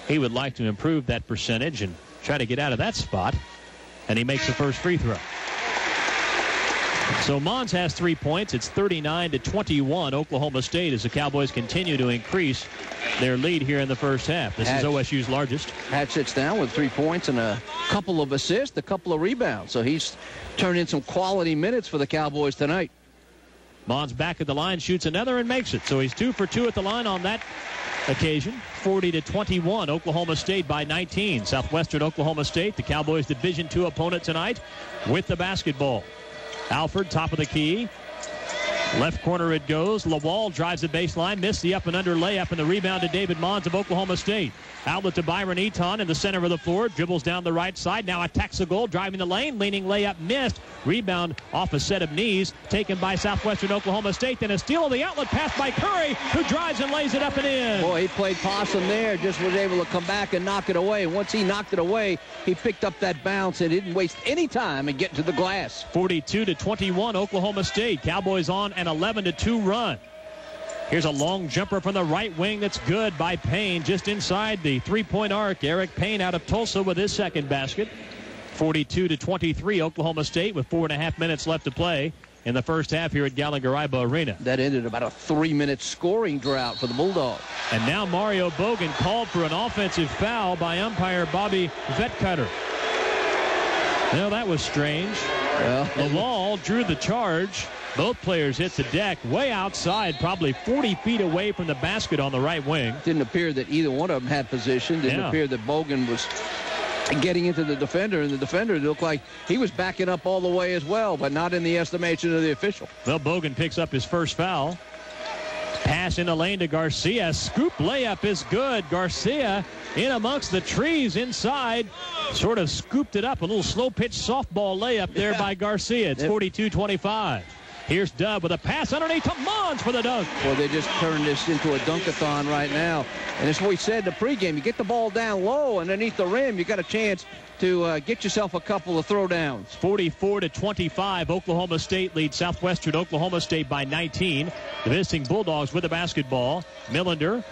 He would like to improve that percentage and try to get out of that spot, and he makes the first free throw. So Mons has 3 points. It's 39-21 Oklahoma State as the Cowboys continue to increase their lead here in the first half. This is OSU's largest. Hatch sits down with 3 points and a couple of assists, a couple of rebounds. So he's turned in some quality minutes for the Cowboys tonight. Mons back at the line, shoots another and makes it. So he's 2 for 2 at the line on that occasion. 40-21 Oklahoma State by 19. Southwestern Oklahoma State, the Cowboys' Division II opponent tonight, with the basketball. Alford, top of the key. Left corner it goes. Lawal drives the baseline, missed the up and under layup, and the rebound to David Mons of Oklahoma State. Outlet to Byron Eton in the center of the floor. Dribbles down the right side. Now attacks the goal, driving the lane. Leaning layup, missed. Rebound off a set of knees, taken by Southwestern Oklahoma State. Then a steal of the outlet pass by Curry, who drives and lays it up and in. Boy, he played possum there. Just was able to come back and knock it away. Once he knocked it away, he picked up that bounce and didn't waste any time in getting to the glass. 42-21 Oklahoma State. Cowboys on an 11-2 run. Here's a long jumper from the right wing that's good by Payne, just inside the three-point arc. Eric Payne out of Tulsa with his second basket. 42-23 Oklahoma State with 4.5 minutes left to play. in the first half here at Gallagher-Iba Arena. That ended about a 3-minute scoring drought for the Bulldogs. And now Mario Boggan called for an offensive foul by umpire Bobby Vetcutter. Now that was strange. Well, Laval drew the charge. Both players hit the deck way outside, probably 40 feet away from the basket on the right wing. Didn't appear that either one of them had position. Didn't appear that Boggan was getting into the defender, and the defender looked like he was backing up all the way as well, but not in the estimation of the official. Well, Boggan picks up his first foul. Pass in the lane to Garcia. Scoop layup is good. Garcia in amongst the trees inside. Sort of scooped it up. A little slow pitch softball layup there by Garcia. It's 42-25. Here's Dub with a pass underneath to Mons for the dunk. Well, they just turned this into a dunkathon right now. And it's what we said in the pregame. You get the ball down low underneath the rim, you got a chance to get yourself a couple of throwdowns. 44-25. Oklahoma State leads Southwestern Oklahoma State by 19. The visiting Bulldogs with the basketball. Millender,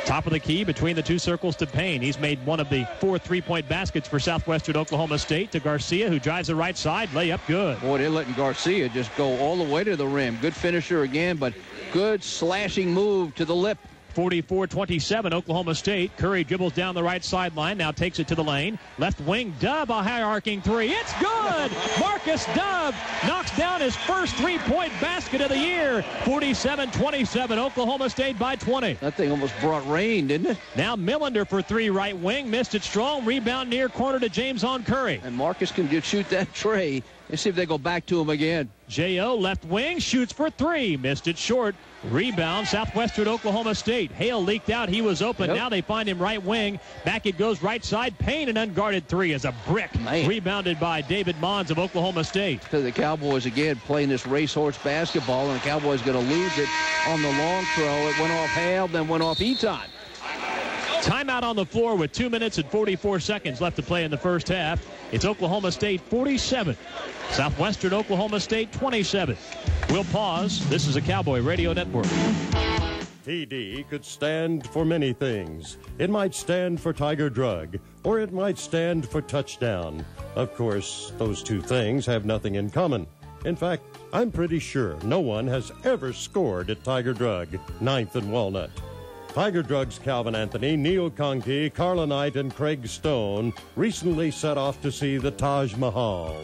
top of the key between the two circles to Payne. He's made one of the 4 3-point baskets for Southwestern Oklahoma State to Garcia, who drives the right side. Layup good. Boy, they're letting Garcia just go all the way to the rim. Good finisher again, but good slashing move to the lip. 44-27, Oklahoma State. Curry dribbles down the right sideline, now takes it to the lane. Left wing, Dub, a high-arcing three. It's good! Marcus Dub knocks down his first 3-point basket of the year. 47-27, Oklahoma State by 20. That thing almost brought rain, didn't it? Now Millender for three, right wing. Missed it strong. Rebound near corner to James on Curry. And Marcus can just shoot that tray. Let's see if they go back to him again. J.O. left wing, shoots for three. Missed it short. Rebound, Southwestern Oklahoma State. Hale leaked out. He was open. Now they find him right wing. Back it goes right side. Payne, an unguarded three is a brick. Man. Rebounded by David Mons of Oklahoma State. To the Cowboys again playing this racehorse basketball, and the Cowboys going to lose it on the long throw. It went off Hale, then went off Eton. Timeout on the floor with 2 minutes and 44 seconds left to play in the first half. It's Oklahoma State 47. Southwestern Oklahoma State 27. We'll pause. This is a Cowboy Radio Network. TD could stand for many things. It might stand for Tiger Drug, or it might stand for touchdown. Of course, those two things have nothing in common. In fact, I'm pretty sure no one has ever scored at Tiger Drug, 9th and Walnut. Tiger Drug's Calvin Anthony, Neil Conkey, Carla Knight, and Craig Stone recently set off to see the Taj Mahal,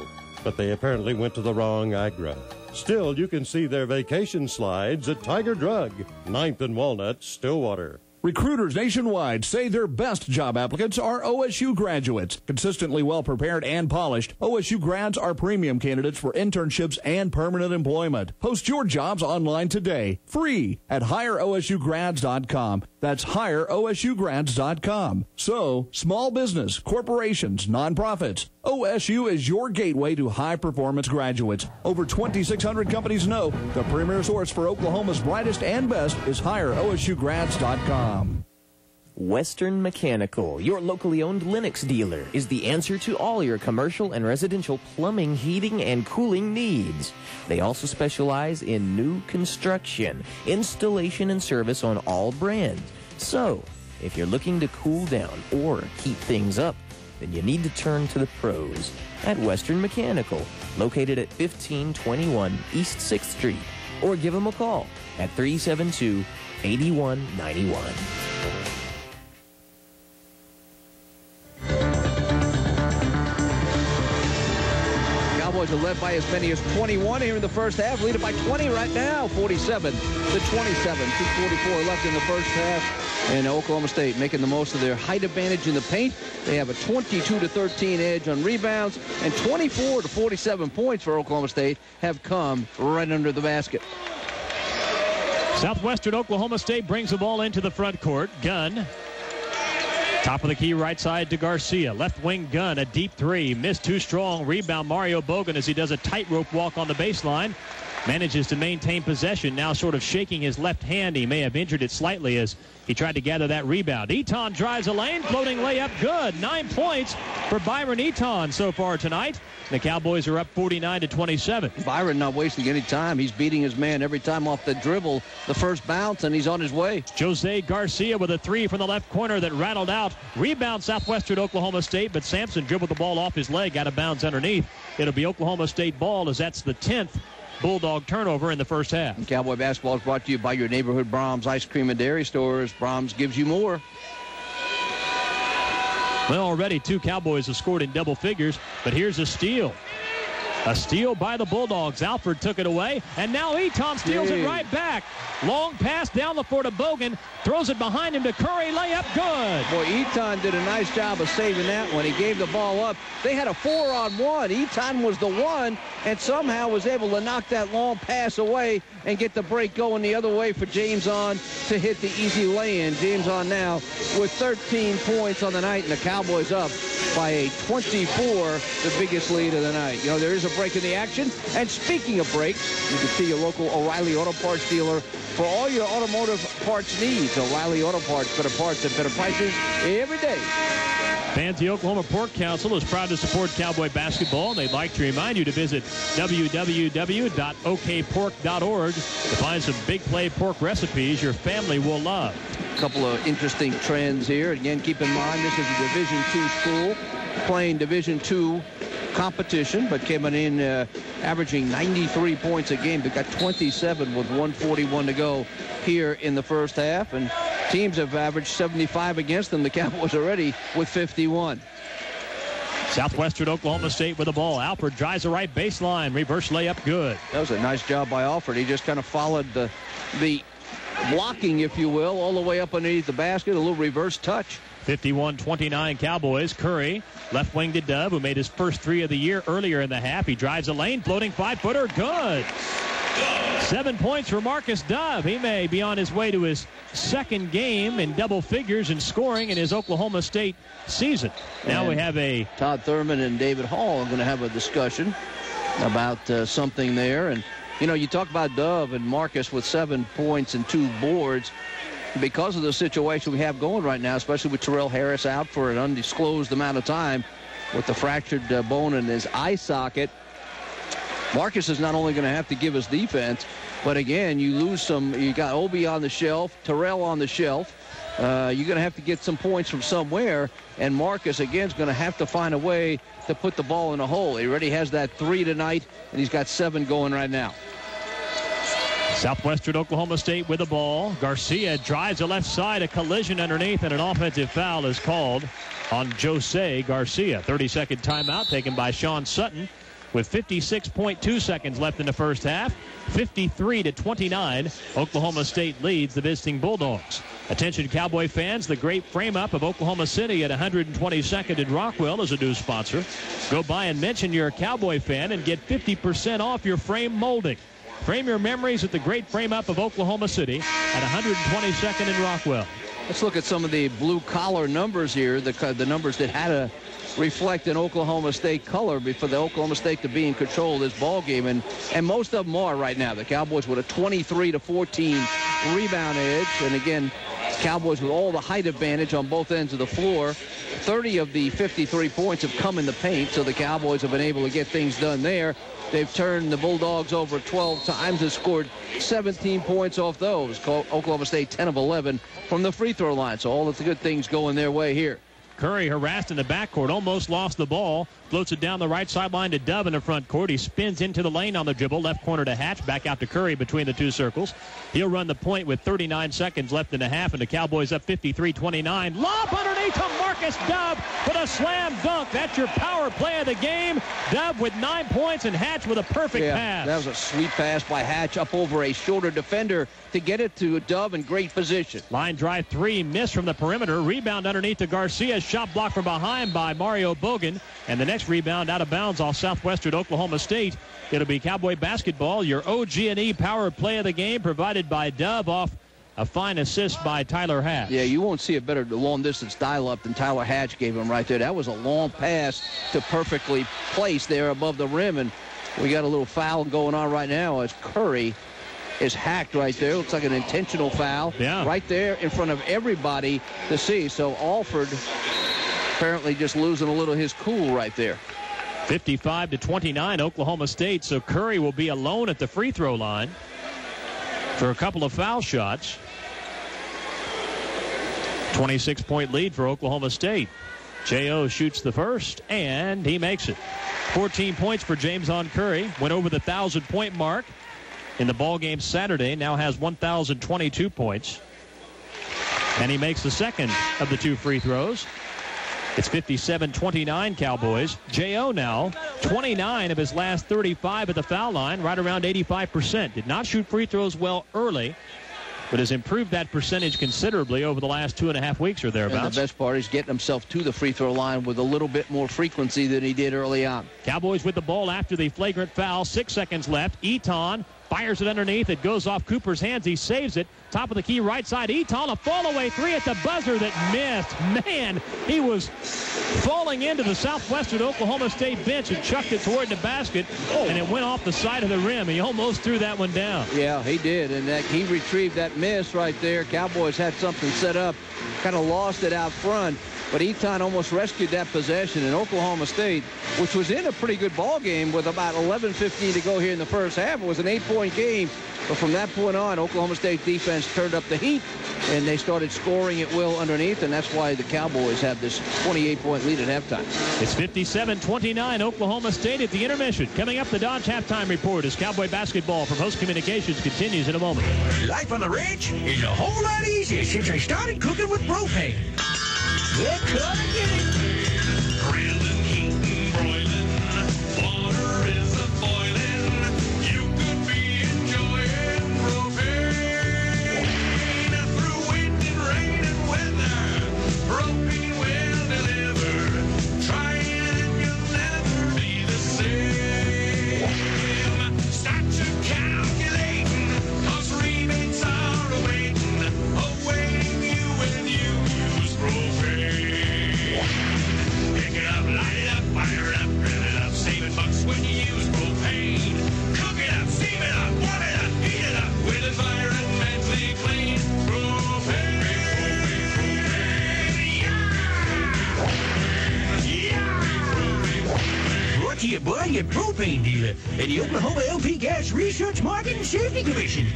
but they apparently went to the wrong Agra. Still, you can see their vacation slides at Tiger Drug, 9th and Walnut, Stillwater. Recruiters nationwide say their best job applicants are OSU graduates. Consistently well-prepared and polished, OSU grads are premium candidates for internships and permanent employment. Post your jobs online today, free, at HireOSUGrads.com. That's HireOSUGrads.com. So, small business, corporations, nonprofits, OSU is your gateway to high-performance graduates. Over 2,600 companies know the premier source for Oklahoma's brightest and best is HireOSUGrads.com. Western Mechanical, your locally owned Lennox dealer, is the answer to all your commercial and residential plumbing, heating, and cooling needs. They also specialize in new construction, installation, and service on all brands. So, if you're looking to cool down or heat things up, then you need to turn to the pros at Western Mechanical, located at 1521 East 6th Street, or give them a call at 372-8191. Cowboys are led by as many as 21 here in the first half, leading by 20 right now, 47-27. 2:44 left in the first half. And Oklahoma State making the most of their height advantage in the paint. They have a 22-13 edge on rebounds, and 24 to 47 points for Oklahoma State have come right under the basket. Southwestern Oklahoma State brings the ball into the front court. Gunn, top of the key right side to Garcia. Left wing Gunn, a deep three. Missed too strong. Rebound Mario Boggan as he does a tightrope walk on the baseline. Manages to maintain possession, now sort of shaking his left hand. He may have injured it slightly as he tried to gather that rebound. Eton drives a lane, floating layup good. 9 points for Byron Eton so far tonight. The Cowboys are up 49-27. Byron not wasting any time. He's beating his man every time off the dribble. The first bounce, and he's on his way. Jose Garcia with a three from the left corner that rattled out. Rebound Southwestern Oklahoma State, but Sampson dribbled the ball off his leg, out of bounds underneath. It'll be Oklahoma State ball as that's the 10th Bulldog turnover in the first half. And Cowboy basketball is brought to you by your neighborhood Brahms ice cream and dairy stores. Brahms gives you more. Well, already 2 Cowboys have scored in double figures, but here's a steal. A steal by the Bulldogs. Alford took it away, and now Eton steals it right back. Long pass down the floor to Boggan. Throws it behind him to Curry. Layup good. Boy, Eton did a nice job of saving that one. He gave the ball up. They had a 4-on-1. Eton was the one and somehow was able to knock that long pass away and get the break going the other way for James On to hit the easy lay-in. James On now with 13 points on the night, and the Cowboys up by a 24, the biggest lead of the night. You know, there is a break in the action. And speaking of breaks, you can see your local O'Reilly Auto Parts dealer for all your automotive parts needs. O'Reilly Auto Parts, better parts at better prices every day. Fancy Oklahoma Pork Council is proud to support Cowboy basketball, and they'd like to remind you to visit www.okpork.org to find some big play pork recipes your family will love. A couple of interesting trends here. Again, keep in mind this is a Division II school playing Division II competition, but coming in averaging 93 points a game. They got 27 with 1:41 to go here in the first half, and teams have averaged 75 against them. The Cowboys already with 51. Southwestern Oklahoma State with the ball. Alford drives the right baseline. Reverse layup good. That was a nice job by Alford. He just kind of followed the blocking, if you will, all the way up underneath the basket. A little reverse touch. 51-29 Cowboys. Curry, left wing to Dove, who made his first 3 of the year earlier in the half. He drives a lane, floating 5-footer, good. 7 points for Marcus Dove. He may be on his way to his second game in double figures in scoring in his Oklahoma State season. Now we have Todd Thurman and David Hall are going to have a discussion about something there. And, you know, you talk about Dove and Marcus with 7 points and 2 boards. Because of the situation we have going right now, especially with Terrell Harris out for an undisclosed amount of time with the fractured bone in his eye socket, Marcus is not only going to have to give us defense, but again, you lose some. You got Obi on the shelf, Terrell on the shelf. You're going to have to get some points from somewhere, and Marcus, again, is going to have to find a way to put the ball in a hole. He already has that 3 tonight, and he's got 7 going right now. Southwestern Oklahoma State with the ball. Garcia drives the left side. A collision underneath, and an offensive foul is called on Jose Garcia. 30-second timeout taken by Sean Sutton with 56.2 seconds left in the first half. 53-29. Oklahoma State leads the visiting Bulldogs. Attention Cowboy fans, the great frame-up of Oklahoma City at 122nd and Rockwell is a new sponsor. Go by and mention you're a Cowboy fan and get 50% off your frame molding. Frame your memories at the great frame-up of Oklahoma City at 122nd and Rockwell. Let's look at some of the blue-collar numbers here, the numbers that had to reflect an Oklahoma State color for the Oklahoma State to be in control of this ball game, and most of them are right now. The Cowboys with a 23-14 rebound edge, and again, Cowboys with all the height advantage on both ends of the floor. 30 of the 53 points have come in the paint, so the Cowboys have been able to get things done there. They've turned the Bulldogs over 12 times and scored 17 points off those. Oklahoma State 10 of 11 from the free throw line. So all of the good things going their way here. Curry harassed in the backcourt, almost lost the ball, floats it down the right sideline to Dove in the front court. He spins into the lane on the dribble, left corner to Hatch, back out to Curry between the 2 circles. He'll run the point with 39 seconds left in the half, and the Cowboys up 53-29. Lob underneath to Marcus Dove with a slam dunk. That's your power play of the game. Dove with 9 points and Hatch with a perfect pass. That was a sweet pass by Hatch up over a shorter defender to get it to Dove in great position. Line drive 3, miss from the perimeter. Rebound underneath to Garcia. Shot blocked from behind by Mario Boggan. And the next rebound out of bounds off Southwestern Oklahoma State. It'll be Cowboy basketball. Your OG&E power play of the game provided by Dove off a fine assist by Tyler Hatch. Yeah, you won't see a better long-distance dial-up than Tyler Hatch gave him right there. That was a long pass to perfectly place there above the rim. And we got a little foul going on right now as Curry is hacked right there. Looks like an intentional foul right there in front of everybody to see. So Alford apparently just losing a little his cool right there. 55-29 Oklahoma State. So Curry will be alone at the free throw line for a couple of foul shots. 26-point lead for Oklahoma State. J.O. shoots the first, and he makes it. 14 points for James on Curry. Went over the 1,000-point mark in the ball game Saturday. Now has 1,022 points. And he makes the second of the 2 free throws. It's 57-29 Cowboys. J.O. now 29 of his last 35 at the foul line, right around 85%. Did not shoot free throws well early, but has improved that percentage considerably over the last 2.5 weeks or thereabouts. And the best part is getting himself to the free throw line with a little bit more frequency than he did early on. Cowboys with the ball after the flagrant foul. 6 seconds left. Eton fires it underneath. It goes off Cooper's hands. He saves it. Top of the key right side. Eton, a fall-away 3 at the buzzer that missed. Man, he was falling into the Southwestern Oklahoma State bench and chucked it toward the basket, and it went off the side of the rim. He almost threw that one down. Yeah, he did, and he retrieved that miss right there. Cowboys had something set up, kind of lost it out front, but Eton almost rescued that possession. In Oklahoma State, which was in a pretty good ball game with about 11:15 to go here in the first half. It was an 8-point game, but from that point on, Oklahoma State defense turned up the heat, and they started scoring at will underneath, and that's why the Cowboys have this 28-point lead at halftime. It's 57-29 Oklahoma State at the intermission. Coming up, the Dodge halftime report as Cowboy basketball from Host Communications continues in a moment. Life on the ranch is a whole lot easier since I started cooking with propane. Yeah, come and get it. Grilling, heating, broiling, water is a-boiling. You could be enjoying propane. Through wind and rain and weather, propane will deliver. Try it and you'll never be the same. Start your calculating, 'cause rebates are awaiting you when you use propane. Pick it up, light it up, fire it up, grill it up, saving bucks when you use propane. Cook it up, steam it up, warm it up, heat it up with a fire immensely clean propane. Yeah! Brought to you by your propane dealer and the Oklahoma LP Gas Research Market and Safety Commission.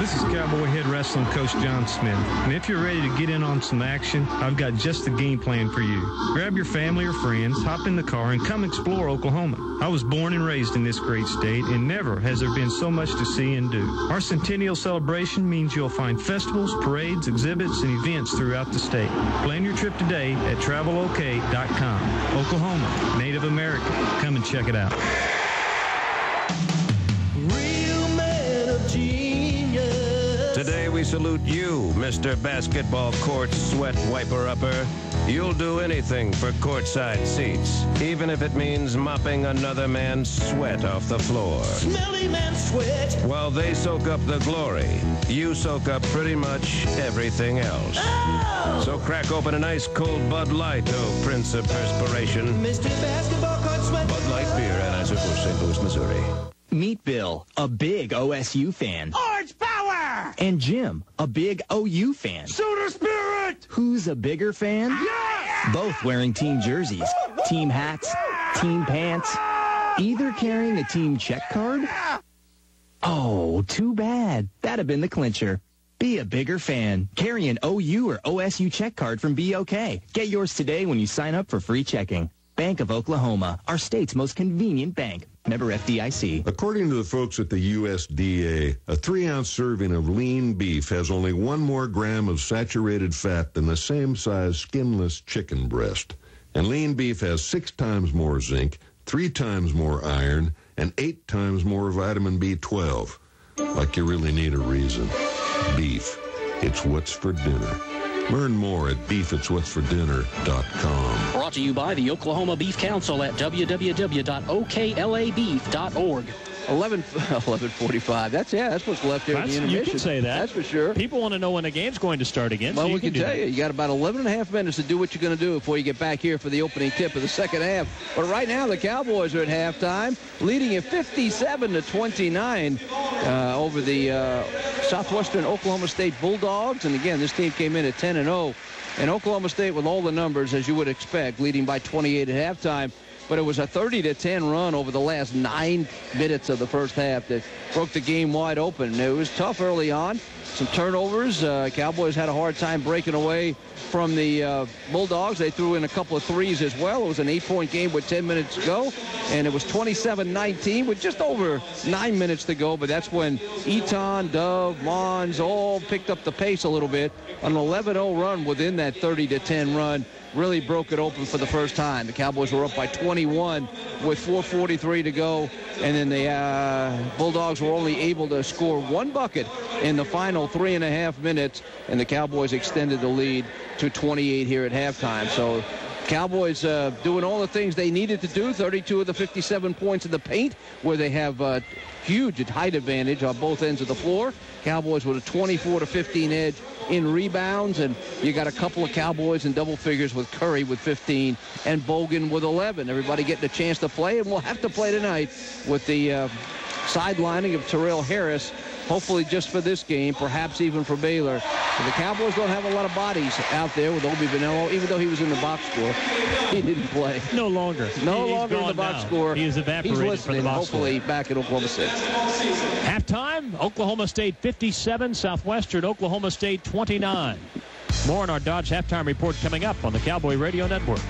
This is Cowboy Head Wrestling Coach John Smith, and if you're ready to get in on some action, I've got just the game plan for you. Grab your family or friends, hop in the car, and come explore Oklahoma. I was born and raised in this great state, and never has there been so much to see and do. Our centennial celebration means you'll find festivals, parades, exhibits, and events throughout the state. Plan your trip today at travelok.com. Oklahoma, Native American. Come and check it out. Real man of genius. Today we salute you, Mr. Basketball Court Sweat Wiper-Upper. You'll do anything for courtside seats, even if it means mopping another man's sweat off the floor. Smelly man sweat. While they soak up the glory, you soak up pretty much everything else. Oh! So crack open an ice cold Bud Light, oh Prince of Perspiration. Mr. Basketball Court Sweat. Bud Light beer, Anheuser-Busch, St. Louis, Missouri. Meet Bill, a big OSU fan. Orange Power! And Jim, a big OU fan. Sooner Spirit! Who's a bigger fan? Yes! Both wearing team jerseys, team hats, team pants, either carrying a team check card. Oh, too bad. That'd have been the clincher. Be a bigger fan. Carry an OU or OSU check card from BOK. Get yours today when you sign up for free checking. Bank of Oklahoma, our state's most convenient bank. Member FDIC. According to the folks at the USDA, a 3-ounce serving of lean beef has only 1 more gram of saturated fat than the same size skinless chicken breast. And lean beef has 6 times more zinc, 3 times more iron, and 8 times more vitamin B12. Like you really need a reason. Beef. It's what's for dinner. Learn more at beefitswhatsfordinner.com. Brought to you by the Oklahoma Beef Council at www.oklab.org. 11:45. That's what's left here in the intermission. You can say that. That's for sure. People want to know when the game's going to start again. Well, so we can tell you. You got about 11 and a half minutes to do what you're going to do before you get back here for the opening tip of the second half. But right now, the Cowboys are at halftime, leading at 57-29 over the Southwestern Oklahoma State Bulldogs. And again, this team came in at 10-0. And Oklahoma State, with all the numbers, as you would expect, leading by 28 at halftime. but it was a 30-10 run over the last 9 minutes of the first half that broke the game wide open. It was tough early on. Some turnovers. Cowboys had a hard time breaking away from the Bulldogs. They threw in a couple of threes as well. It was an 8-point game with 10 minutes to go, and it was 27-19 with just over 9 minutes to go. But that's when Eton, Dove, Mons all picked up the pace a little bit. An 11-0 run within that 30-10 run really broke it open for the first time. The Cowboys were up by 21 with 4:43 to go, and then the Bulldogs were only able to score 1 bucket in the final 3.5 minutes, and the Cowboys extended the lead to 28 here at halftime. So Cowboys doing all the things they needed to do. 32 of the 57 points in the paint, where they have huge height advantage on both ends of the floor. Cowboys with a 24-15 edge in rebounds, and you got a couple of Cowboys in double figures with Curry with 15 and Boggan with 11. Everybody getting a chance to play, and we'll have to play tonight with the sidelining of Terrell Harris, hopefully just for this game, perhaps even for Baylor. So the Cowboys don't have a lot of bodies out there with Obi Vanello, even though he was in the box score. He didn't play. No longer. No longer in the box score. He is evaporated. He's listening, from the box hopefully score. back at Oklahoma State. Halftime, Oklahoma State 57, Southwestern, Oklahoma State 29. More on our Dodge Halftime Report coming up on the Cowboy Radio Network.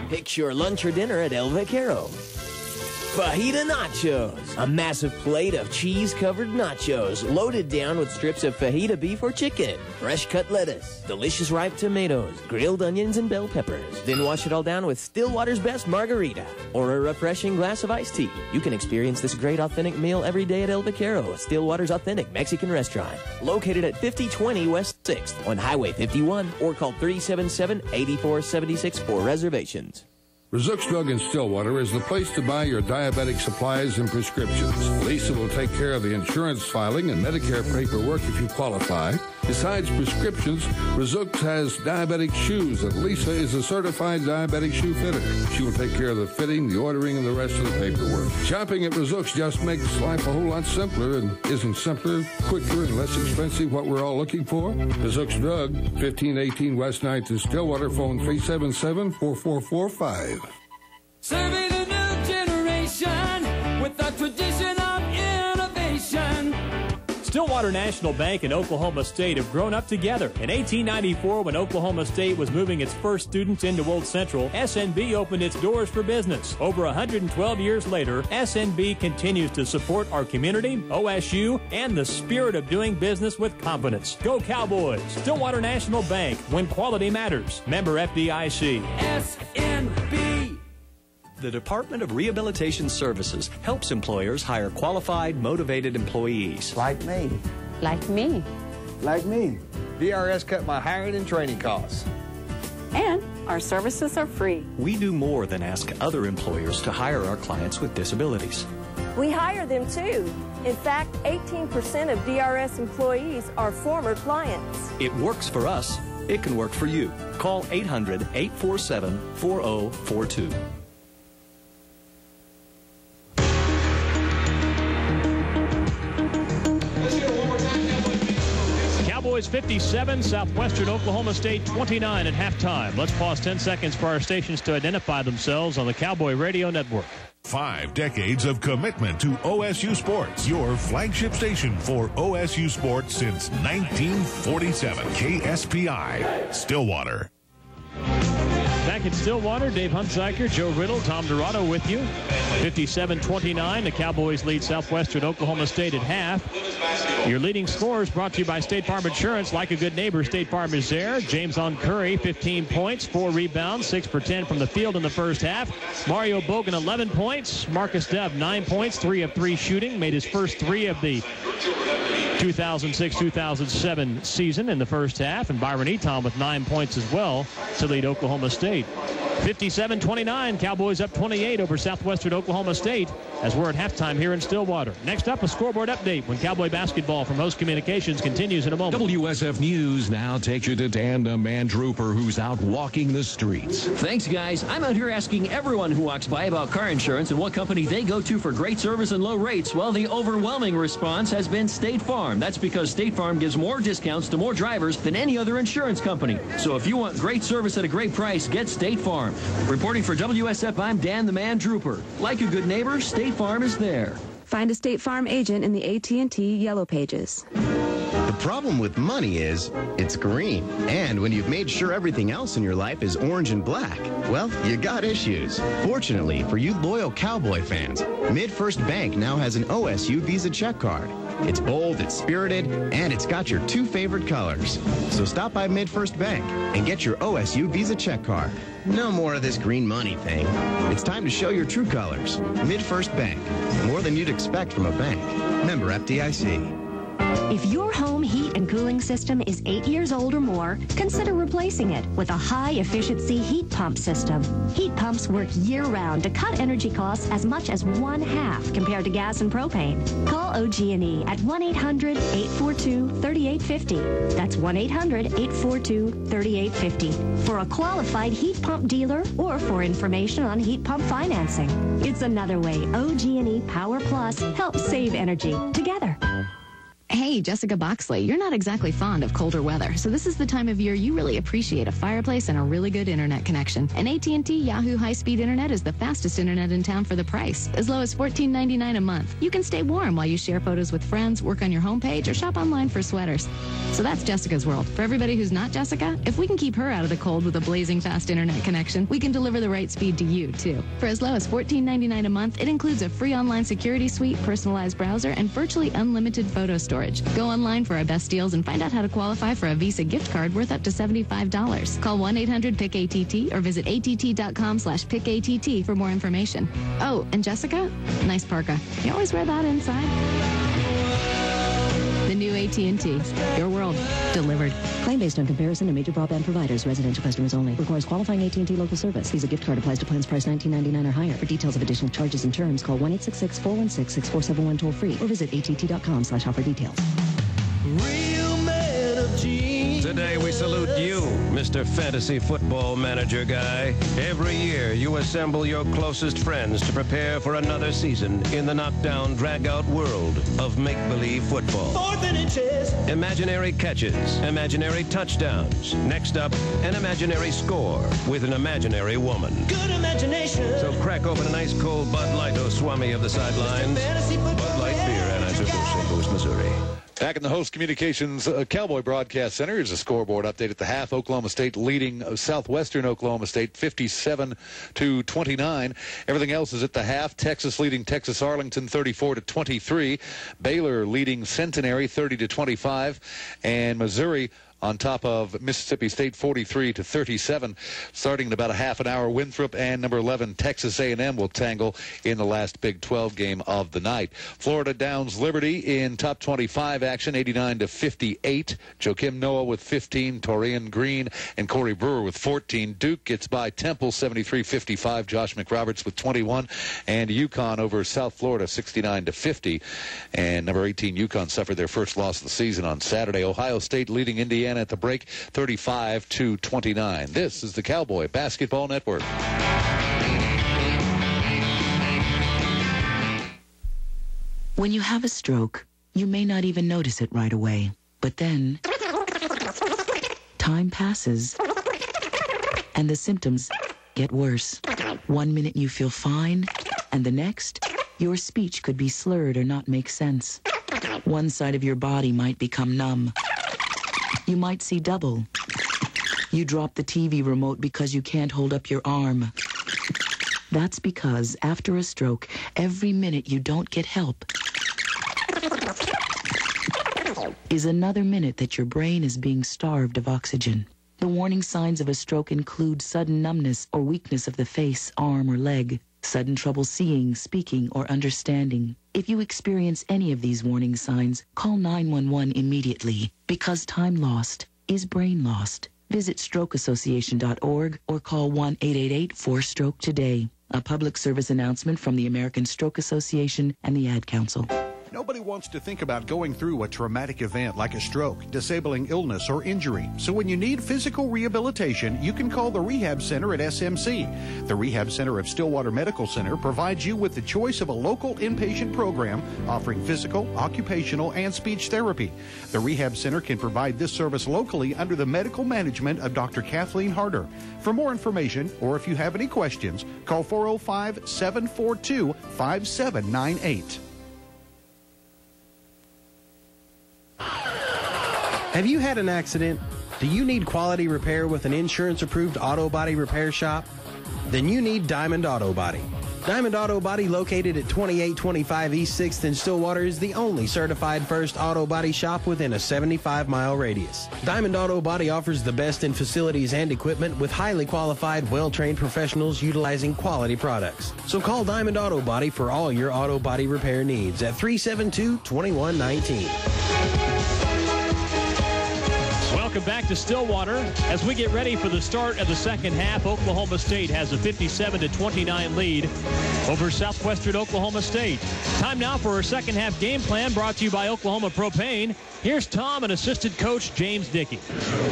Pick your lunch or dinner at El Vaquero. Fajita nachos, a massive plate of cheese-covered nachos loaded down with strips of fajita beef or chicken, fresh-cut lettuce, delicious ripe tomatoes, grilled onions, and bell peppers. Then wash it all down with Stillwater's best margarita or a refreshing glass of iced tea. You can experience this great authentic meal every day at El Vaquero, Stillwater's authentic Mexican restaurant, located at 5020 West 6th on Highway 51, or call 377-8476 for reservations. Rizuk's Drug in Stillwater is the place to buy your diabetic supplies and prescriptions. Lisa will take care of the insurance filing and Medicare paperwork if you qualify. Besides prescriptions, Rizuk's has diabetic shoes, and Lisa is a certified diabetic shoe fitter. She will take care of the fitting, the ordering, and the rest of the paperwork. Shopping at Rizuk's just makes life a whole lot simpler, and isn't simpler, quicker, and less expensive what we're all looking for? Rizuk's Drug, 1518 West 9th in Stillwater, phone 377-4445. Serving a new generation with a tradition of innovation. Stillwater National Bank and Oklahoma State have grown up together. In 1894, when Oklahoma State was moving its first students into Old Central, SNB opened its doors for business. Over 112 years later, SNB continues to support our community, OSU, and the spirit of doing business with confidence. Go Cowboys! Stillwater National Bank, when quality matters. Member FDIC. SNB. The Department of Rehabilitation Services helps employers hire qualified, motivated employees. Like me. Like me. Like me. DRS cut my hiring and training costs. And our services are free. We do more than ask other employers to hire our clients with disabilities. We hire them too. In fact, 18% of DRS employees are former clients. It works for us. It can work for you. Call 800-847-4042. Cowboys 57, Southwestern Oklahoma State 29 at halftime. Let's pause 10 seconds for our stations to identify themselves on the Cowboy Radio Network. 5 decades of commitment to OSU sports. Your flagship station for OSU sports since 1947. KSPI, Stillwater. Back in Stillwater, Dave Hunziker, Joe Riddle, Tom Dorado with you. 57-29, the Cowboys lead Southwestern Oklahoma State at half. Your leading scorers brought to you by State Farm Insurance. Like a good neighbor, State Farm is there. James on Curry, 15 points, 4 rebounds, 6 for 10 from the field in the first half. Mario Boggan, 11 points. Marcus Dove, 9 points, 3 of 3 shooting. Made his first 3 of the 2006-2007 season in the first half. And Byron Etom with 9 points as well to lead Oklahoma State. 57-29, Cowboys up 28 over Southwestern Oklahoma State as we're at halftime here in Stillwater. Next up, a scoreboard update when Cowboy basketball from Host Communications continues in a moment. WSF News now takes you to Tandem Man Trooper, who's out walking the streets. Thanks, guys. I'm out here asking everyone who walks by about car insurance and what company they go to for great service and low rates. Well, the overwhelming response has been State Farm. That's because State Farm gives more discounts to more drivers than any other insurance company. So if you want great service at a great price, get State Farm. Farm. Reporting for WSF, I'm Dan the Man Drooper. Like a good neighbor, State Farm is there. Find a State Farm agent in the AT&T Yellow Pages. The problem with money is it's green. And when you've made sure everything else in your life is orange and black, well, you got issues. Fortunately for you loyal Cowboy fans, MidFirst Bank now has an OSU Visa check card. It's bold, it's spirited, and it's got your two favorite colors. So stop by MidFirst Bank and get your OSU Visa check card. No more of this green money thing. It's time to show your true colors. MidFirst Bank. More than you'd expect from a bank. Member FDIC. If your home heat and cooling system is 8 years old or more, consider replacing it with a high-efficiency heat pump system. Heat pumps work year-round to cut energy costs as much as 1/2 compared to gas and propane. Call OG&E at 1-800-842-3850. That's 1-800-842-3850 for a qualified heat pump dealer or for information on heat pump financing. It's another way OG&E Power Plus helps save energy together. Hey, Jessica Boxley, you're not exactly fond of colder weather, so this is the time of year you really appreciate a fireplace and a really good internet connection. And AT&T Yahoo high-speed internet is the fastest internet in town for the price, as low as $14.99 a month. You can stay warm while you share photos with friends, work on your homepage, or shop online for sweaters. So that's Jessica's world. For everybody who's not Jessica, if we can keep her out of the cold with a blazing fast internet connection, we can deliver the right speed to you, too. For as low as $14.99 a month, it includes a free online security suite, personalized browser, and virtually unlimited photo storage. Go online for our best deals and find out how to qualify for a Visa gift card worth up to $75. Call 1-800-PICK-ATT or visit att.com/PICKATT for more information. Oh, and Jessica, nice parka. You always wear that inside. The new AT&T. Your world. Delivered. Claim based on comparison to major broadband providers. Residential customers only. Requires qualifying AT&T local service. Visa gift card applies to plans priced $19.99 or higher. For details of additional charges and terms, call 1-866-416-6471 toll free or visit att.com/offer details. Real man of jeans. Today we salute you, Mr. Fantasy Football Manager Guy. Every year you assemble your closest friends to prepare for another season in the knockdown, drag-out world of make-believe football. 4th and inches. Imaginary catches, imaginary touchdowns. Next up, an imaginary score with an imaginary woman. Good imagination. So crack open an ice cold Bud Light, oh Swami of the sidelines. Bud Light beer, Anheuser-Busch, St. Louis, Missouri. Back in the Host Communications Cowboy Broadcast Center is a scoreboard update at the half. Oklahoma State leading Southwestern Oklahoma State 57-29. Everything else is at the half. Texas leading Texas Arlington 34-23. Baylor leading Centenary 30-25. And Missouri on top of Mississippi State 43-37. Starting in about a half an hour, Winthrop and number 11 Texas A&M will tangle in the last Big 12 game of the night. Florida downs Liberty in top 25 action, 89-58. Joakim Noah with 15, Torian Green and Corey Brewer with 14. Duke gets by Temple 73-55. Josh McRoberts with 21, and UConn over South Florida 69-50. And number 18 UConn suffered their first loss of the season on Saturday. Ohio State leading Indiana at the break 35-29. This is the Cowboy Basketball Network. When you have a stroke, you may not even notice it right away. But then time passes and the symptoms get worse. 1 minute you feel fine, and the next, your speech could be slurred or not make sense. One side of your body might become numb. You might see double. You drop the TV remote because you can't hold up your arm. That's because after a stroke, every minute you don't get help is another minute that your brain is being starved of oxygen. The warning signs of a stroke include sudden numbness or weakness of the face, arm, or leg, sudden trouble seeing, speaking, or understanding. If you experience any of these warning signs, call 911 immediately, because time lost is brain lost. Visit strokeassociation.org or call 1-888-4-STROKE today. A public service announcement from the American Stroke Association and the Ad Council. Nobody wants to think about going through a traumatic event like a stroke, disabling illness, or injury. So when you need physical rehabilitation, you can call the Rehab Center at SMC. The Rehab Center of Stillwater Medical Center provides you with the choice of a local inpatient program offering physical, occupational, and speech therapy. The Rehab Center can provide this service locally under the medical management of Dr. Kathleen Harder. For more information, or if you have any questions, call 405-742-5798. Have you had an accident? Do you need quality repair with an insurance-approved auto body repair shop? Then you need Diamond Auto Body. Diamond Auto Body, located at 2825 East 6th in Stillwater, is the only certified first auto body shop within a 75-mile radius. Diamond Auto Body offers the best in facilities and equipment with highly qualified, well-trained professionals utilizing quality products. So call Diamond Auto Body for all your auto body repair needs at 372-2119. Welcome back to Stillwater. As we get ready for the start of the second half, Oklahoma State has a 57-29 lead over Southwestern Oklahoma State. Time now for our second half game plan, brought to you by Oklahoma Propane. Here's Tom and assistant coach James Dickey.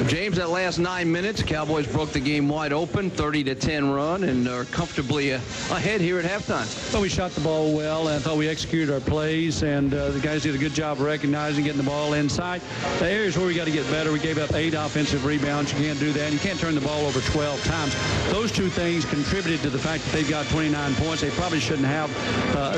James, that last 9 minutes, Cowboys broke the game wide open, 30-10 run, and are comfortably ahead here at halftime. Well, we shot the ball well, and I thought we executed our plays, and the guys did a good job of recognizing, getting the ball inside. The areas where we got to get better, we gave up 8 offensive rebounds. You can't do that. You can't turn the ball over 12 times. Those two things contributed to the fact that they've got 29 points. They probably shouldn't have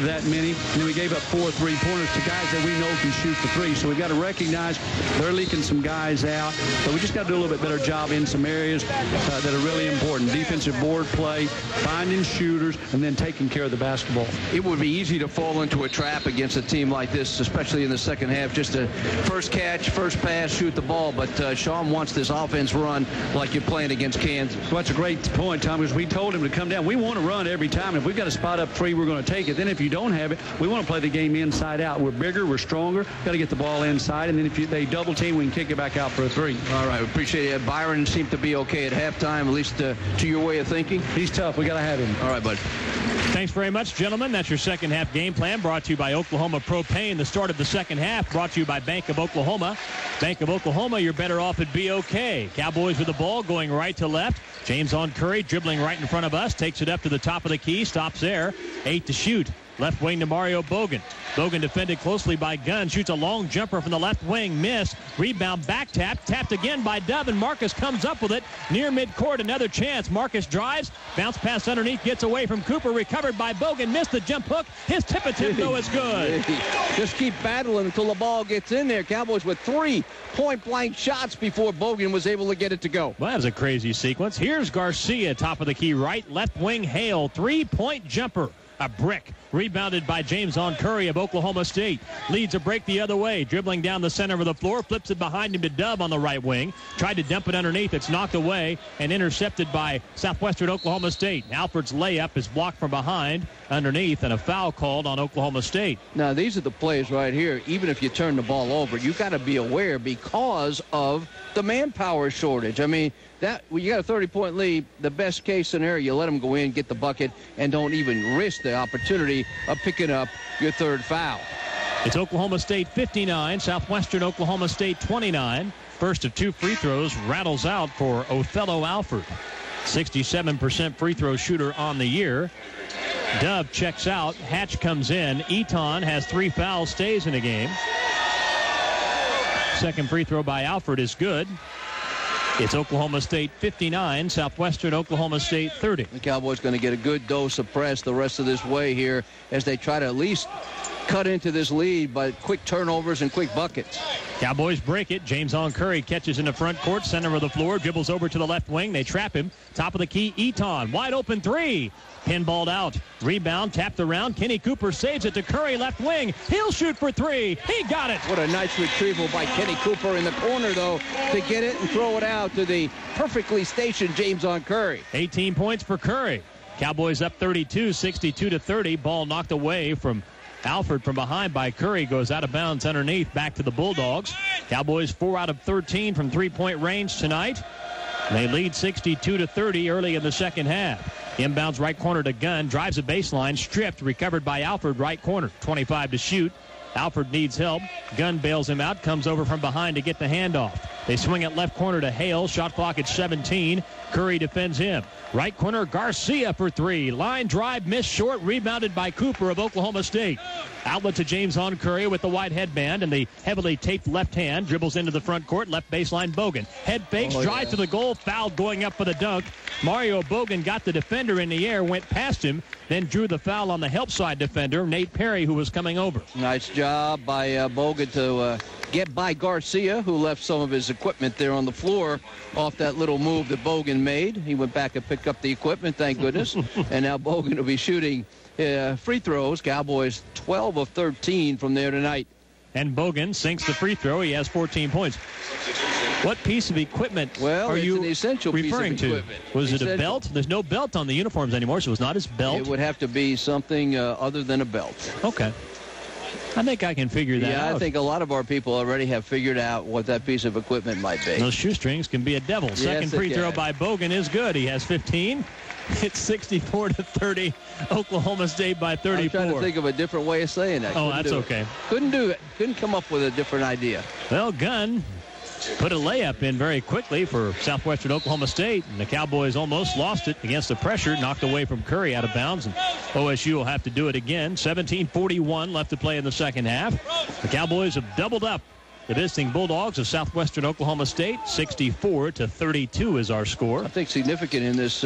that many. And then we gave up 4 3-pointers to guys that we know can shoot the three. So we've got to recognize they're leaking some guys out. But we just got to do a little bit better job in some areas that are really important. Defensive board play, finding shooters, and then taking care of the basketball. It would be easy to fall into a trap against a team like this, especially in the second half. Just a first catch, first pass, shoot the ball. But Sean wants this offense run like you're playing against Kansas. Well, that's a great point, Tom, because we told him to come down. We want to run every time. If we've got a spot up three, we're going to take it. Then if you don't have it, we want to play the game inside out. We're bigger, we're stronger, got to get the ball inside, and then if they double team, we can kick it back out for a three. All right, we appreciate it. Byron seemed to be okay at halftime, at least to your way of thinking. He's tough. We got to have him. All right, bud. Thanks very much, gentlemen. That's your second half game plan, brought to you by Oklahoma Propane. The start of the second half brought to you by Bank of Oklahoma. Bank of Oklahoma, you're better off at BOK. Cowboys with the ball going right to left. James on Curry dribbling right in front of us. Takes it up to the top of the key. Stops there. 8 to shoot. Left wing to Mario Boggan. Boggan defended closely by Gunn. Shoots a long jumper from the left wing. Missed. Rebound back tap. Tapped again by Dove, and Marcus comes up with it near midcourt. Another chance. Marcus drives. Bounce pass underneath. Gets away from Cooper. Recovered by Boggan. Missed the jump hook. His tip attempt, though, is good. Just keep battling until the ball gets in there. Cowboys with 3 point-blank shots before Boggan was able to get it to go. Well, that was a crazy sequence. Here's Garcia, top of the key right. Left wing Hale. 3-point jumper. A brick. Rebounded by James on Curry of Oklahoma State. Leads a break the other way. Dribbling down the center of the floor. Flips it behind him to Dove on the right wing. Tried to dump it underneath. It's knocked away and intercepted by Southwestern Oklahoma State. Alford's layup is blocked from behind underneath, and a foul called on Oklahoma State. Now, these are the plays right here. Even if you turn the ball over, you got to be aware because of the manpower shortage. I mean, when you got a 30-point lead, the best case scenario, you let them go in, get the bucket, and don't even risk the opportunity of picking up your third foul. It's Oklahoma State 59, Southwestern Oklahoma State 29. First of 2 free throws rattles out for Othello Alford. 67% free throw shooter on the year. Dove checks out. Hatch comes in. Eton has 3 fouls, stays in the game. Second free throw by Alford is good. It's Oklahoma State 59, Southwestern Oklahoma State 30. The Cowboys going to get a good dose of press the rest of this way here as they try to at least cut into this lead by quick turnovers and quick buckets. Cowboys break it. James on Curry catches in the front court, center of the floor, dribbles over to the left wing. They trap him. Top of the key, Eton. Wide open 3. Pinballed out. Rebound, tapped around. Kenny Cooper saves it to Curry, left wing. He'll shoot for 3. He got it. What a nice retrieval by Kenny Cooper in the corner, though, to get it and throw it out to the perfectly stationed James on Curry. 18 points for Curry. Cowboys up 32, 62-30. Ball knocked away from Alford from behind by Curry. Goes out of bounds underneath, back to the Bulldogs. Cowboys 4 out of 13 from 3-point range tonight. They lead 62-30 early in the second half. Inbounds right corner to Gunn. Drives a baseline. Stripped. Recovered by Alford. Right corner. 25 to shoot. Alford needs help. Gunn bails him out, comes over from behind to get the handoff. They swing it left corner to Hale. Shot clock at 17. Curry defends him. Right corner, Garcia for three. Line drive, missed short, rebounded by Cooper of Oklahoma State. Outlet to James on Curry with the white headband and the heavily taped left hand. Dribbles into the front court, left baseline, Boggan. Head fakes, drive to the goal, fouled going up for the dunk. Mario Boggan got the defender in the air, went past him, then drew the foul on the help side defender, Nate Perry, who was coming over. Nice job by Boggan to get by Garcia, who left some of his equipment there on the floor off that little move that Boggan made. He went back and picked up the equipment, thank goodness. And now Boggan will be shooting free throws. Cowboys 12 of 13 from there tonight. And Boggan sinks the free throw. He has 14 points. What piece of equipment are you an essential referring piece of to? equipment. Was Essential. it a belt? There's no belt on the uniforms anymore, so it's not his belt. It would have to be something other than a belt. Okay. I think I can figure that out. Yeah, I think a lot of our people already have figured out what that piece of equipment might be. Those shoestrings can be a devil. Second free throw by Boggan is good. He has 15. It's 64-30. Oklahoma State by 34. I'm trying to think of a different way of saying that. Oh, that's okay. Couldn't do it. Couldn't come up with a different idea. Well, Gunn put a layup in very quickly for Southwestern Oklahoma State, and the Cowboys almost lost it against the pressure, knocked away from Curry out of bounds, and OSU will have to do it again. 17:41 left to play in the second half. The Cowboys have doubled up the visiting Bulldogs of Southwestern Oklahoma State. 64-32 is our score. I think significant in this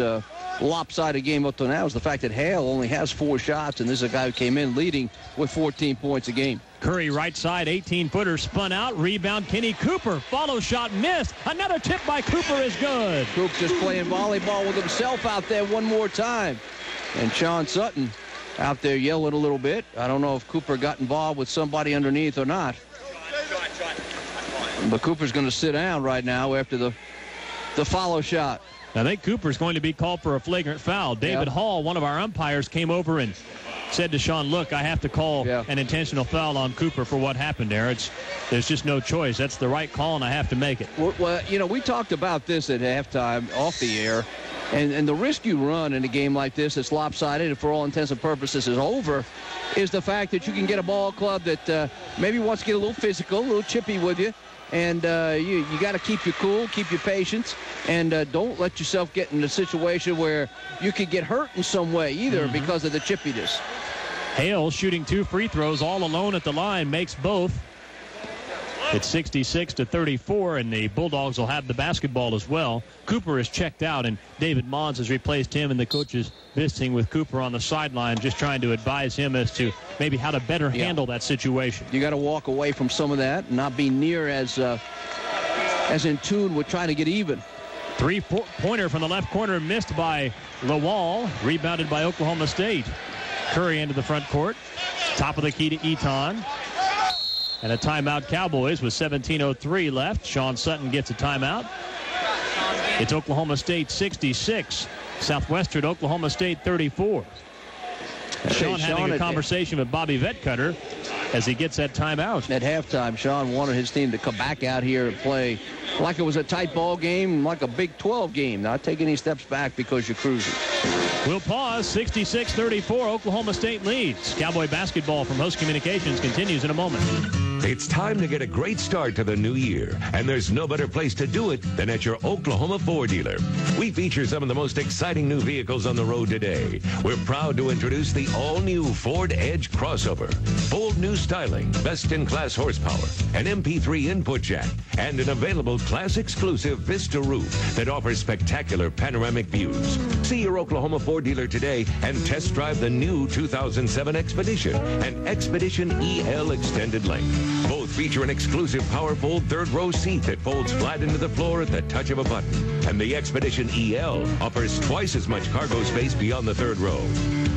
lopsided game up to now is the fact that Hale only has 4 shots, and this is a guy who came in leading with 14 points a game. Curry right side, 18-footer spun out. Rebound, Kenny Cooper. Follow shot missed. Another tip by Cooper is good. Cooper just playing volleyball with himself out there one more time. And Sean Sutton out there yelling a little bit. I don't know if Cooper got involved with somebody underneath or not. But Cooper's going to sit down right now after the follow shot. I think Cooper's going to be called for a flagrant foul. David Hall, one of our umpires, came over and said to Sean, look, I have to call an intentional foul on Cooper for what happened there. There's just no choice. That's the right call, and I have to make it. Well, you know, we talked about this at halftime off the air, and the risk you run in a game like this that's lopsided and for all intents and purposes is over is the fact that you can get a ball club that maybe wants to get a little physical, a little chippy with you. And you got to keep your cool, keep your patience, and don't let yourself get in a situation where you could get hurt in some way either because of the chippiness. Hale shooting 2 free throws all alone at the line, makes both. It's 66-34, and the Bulldogs will have the basketball as well. Cooper is checked out, and David Mons has replaced him, and the coach is visiting with Cooper on the sideline, just trying to advise him as to maybe how to better handle that situation. You got to walk away from some of that and not be near as in tune with trying to get even. 3-pointer from the left corner missed by Lawal, rebounded by Oklahoma State. Curry into the front court. Top of the key to Eton. And a timeout Cowboys with 17:03 left. Sean Sutton gets a timeout. It's Oklahoma State 66. Southwestern Oklahoma State 34. Sean having a conversation with Bobby Vetcutter as he gets that timeout. At halftime, Sean wanted his team to come back out here and play like it was a tight ball game, like a Big 12 game. Not take any steps back because you're cruising. We'll pause. 66-34. Oklahoma State leads. Cowboy basketball from Host Communications continues in a moment. It's time to get a great start to the new year, and there's no better place to do it than at your Oklahoma Ford dealer. We feature some of the most exciting new vehicles on the road today. We're proud to introduce the all-new Ford Edge crossover. Bold new styling, best-in-class horsepower, an MP3 input jack, and an available class-exclusive Vista roof that offers spectacular panoramic views. See your Oklahoma Ford dealer today and test drive the new 2007 Expedition and Expedition EL Extended Length. Both feature an exclusive power fold third row seat that folds flat into the floor at the touch of a button. And the Expedition EL offers twice as much cargo space beyond the third row.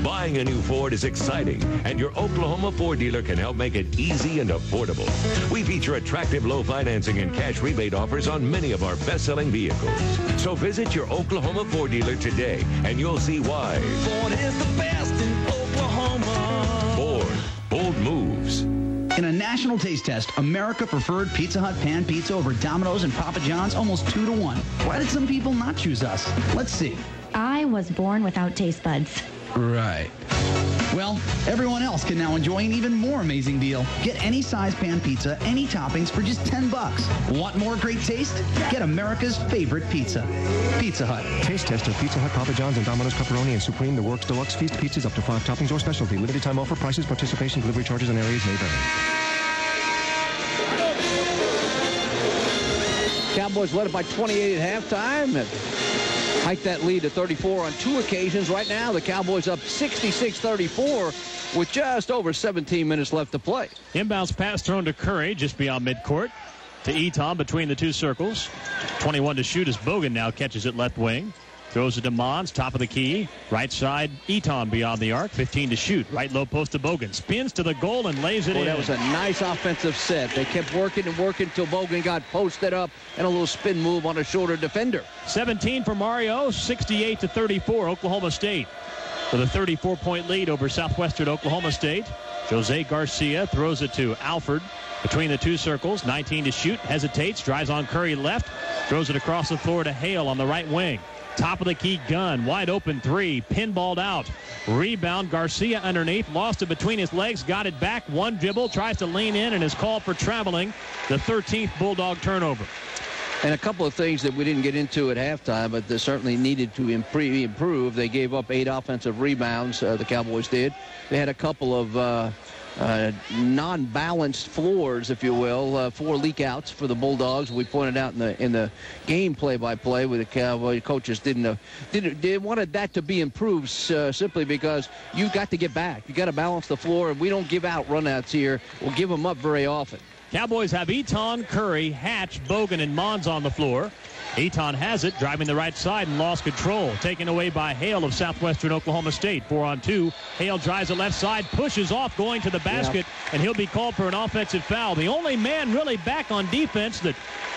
Buying a new Ford is exciting, and your Oklahoma Ford dealer can help make it easy and affordable. We feature attractive low financing and cash rebate offers on many of our best-selling vehicles. So visit your Oklahoma Ford dealer today, and you'll see why. Ford is the best in Oklahoma. Ford, bold moves. In a national taste test, America preferred Pizza Hut pan pizza over Domino's and Papa John's almost 2-1. Why did some people not choose us? Let's see. I was born without taste buds. Right. Well, everyone else can now enjoy an even more amazing deal. Get any size pan pizza, any toppings for just $10. Want more great taste? Get America's favorite pizza. Pizza Hut. Taste test of Pizza Hut, Papa John's, and Domino's Pepperoni and Supreme, the Works Deluxe Feast pizzas up to 5 toppings or specialty. Limited time offer. Prices, participation, delivery charges, and areas may vary. Cowboys led it by 28 at halftime and hiked that lead to 34 on 2 occasions. Right now, the Cowboys up 66-34 with just over 17 minutes left to play. Inbounds pass thrown to Curry just beyond midcourt. To Eton between the 2 circles. 21 to shoot as Boggan now catches it left wing. Throws it to Mons, top of the key. Right side, Eton beyond the arc. 15 to shoot. Right low post to Boggan. Spins to the goal and lays it in. That was a nice offensive set. They kept working and working until Boggan got posted up and a little spin move on a shorter defender. 17 for Mario, 68-34, Oklahoma State. With a 34-point lead over Southwestern Oklahoma State. Jose Garcia throws it to Alford between the 2 circles. 19 to shoot. Hesitates. Drives on Curry left. Throws it across the floor to Hale on the right wing. Top of the key gun. Wide open 3. Pinballed out. Rebound. Garcia underneath. Lost it between his legs. Got it back. 1 dribble. Tries to lean in and is called for traveling. The 13th Bulldog turnover. And a couple of things that we didn't get into at halftime, but they certainly needed to improve. They gave up 8 offensive rebounds, the Cowboys did. They had a couple of non-balanced floors, if you will, 4 leak-outs for the Bulldogs. We pointed out in the game play-by-play where the Cowboy coaches they wanted that to be improved simply because you got to get back. You got to balance the floor, and we don't give out runouts here. We'll give them up very often. Cowboys have Eton, Curry, Hatch, Boggan, and Mons on the floor. Eton has it, driving the right side and lost control. Taken away by Hale of Southwestern Oklahoma State. 4-on-2. Hale drives the left side, pushes off, going to the basket, and he'll be called for an offensive foul. The only man really back on defense that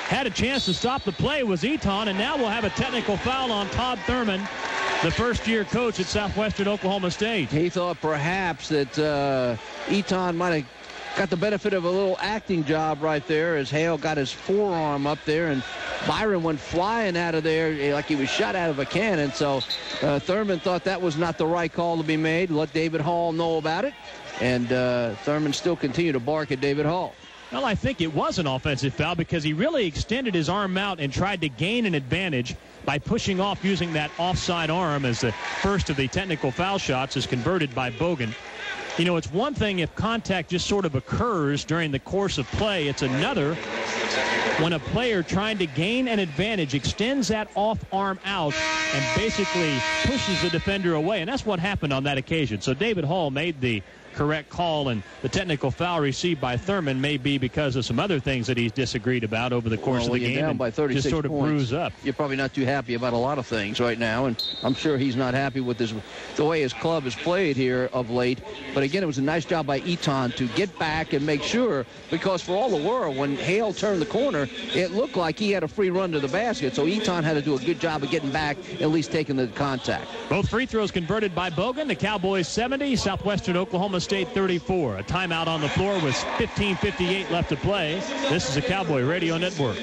had a chance to stop the play was Eton, and now we'll have a technical foul on Todd Thurman, the first-year coach at Southwestern Oklahoma State. He thought perhaps that Eton might have got the benefit of a little acting job right there as Hale got his forearm up there, and Byron went flying out of there like he was shot out of a cannon. So Thurman thought that was not the right call to be made. Let David Hall know about it, and Thurman still continued to bark at David Hall. Well, I think it was an offensive foul because he really extended his arm out and tried to gain an advantage by pushing off using that offside arm as the first of the technical foul shots is converted by Boggan. You know, it's one thing if contact just sort of occurs during the course of play. It's another when a player trying to gain an advantage extends that off arm out and basically pushes the defender away. And that's what happened on that occasion. So David Hall made the correct call, and the technical foul received by Thurman may be because of some other things that he's disagreed about over the course of the game. Down by 36 just sort of points, bruise up. You're probably not too happy about a lot of things right now, and I'm sure he's not happy with the way his club has played here of late. But again, it was a nice job by Eton to get back and make sure, because for all the world, when Hale turned the corner, it looked like he had a free run to the basket. So Eton had to do a good job of getting back, at least taking the contact. Both free throws converted by Boggan. The Cowboys 70, Southwestern Oklahoma State 34. A timeout on the floor with 15:58 left to play. This is a Cowboy Radio Network.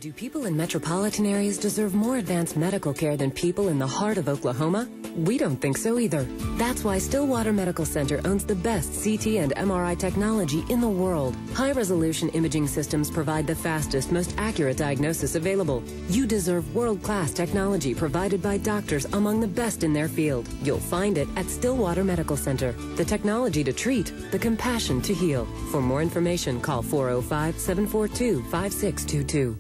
Do people in metropolitan areas deserve more advanced medical care than people in the heart of Oklahoma? We don't think so either. That's why Stillwater Medical Center owns the best CT and MRI technology in the world. High-resolution imaging systems provide the fastest, most accurate diagnosis available. You deserve world-class technology provided by doctors among the best in their field. You'll find it at Stillwater Medical Center. The technology to treat, the compassion to heal. For more information, call 405-742-5622.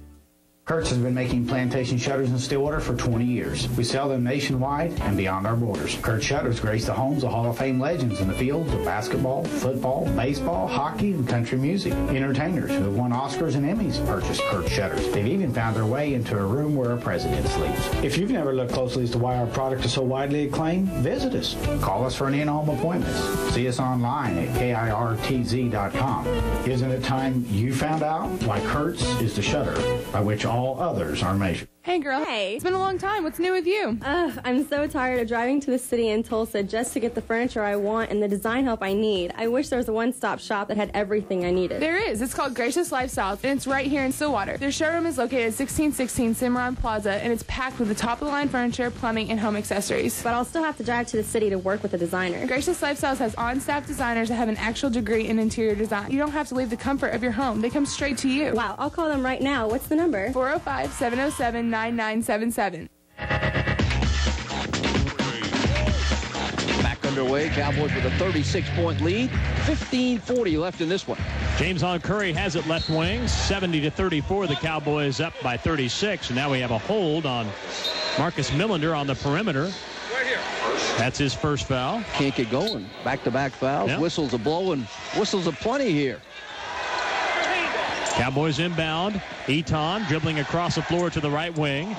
Kurtz has been making plantation shutters in Stillwater for 20 years. We sell them nationwide and beyond our borders. Kurtz shutters grace the homes of Hall of Fame legends in the fields of basketball, football, baseball, hockey, and country music. Entertainers who have won Oscars and Emmys purchase Kurtz shutters. They've even found their way into a room where a president sleeps. If you've never looked closely as to why our product is so widely acclaimed, visit us. Call us for an in-home appointment. See us online at KIRTZ.com. Isn't it time you found out why Kurtz is the shutter by which all others are measured? Hey, girl. Hey. It's been a long time. What's new with you? I'm so tired of driving to the city in Tulsa just to get the furniture I want and the design help I need. I wish there was a one-stop shop that had everything I needed. There is. It's called Gracious Lifestyles, and it's right here in Stillwater. Their showroom is located at 1616 Cimarron Plaza, and it's packed with the top-of-the-line furniture, plumbing, and home accessories. But I'll still have to drive to the city to work with a designer. Gracious Lifestyles has on-staff designers that have an actual degree in interior design. You don't have to leave the comfort of your home. They come straight to you. Wow, I'll call them right now. What's the number? 405-707-9977. Back underway. Cowboys with a 36-point lead. 15:40 left in this one. James on Curry has it left wing. 70-34. The Cowboys up by 36. And now we have a hold on Marcus Millender on the perimeter. That's his first foul. Can't get going. Back-to-back fouls. Yep. Whistles are blowing. Whistles are plenty here. Cowboys inbound. Eton dribbling across the floor to the right wing.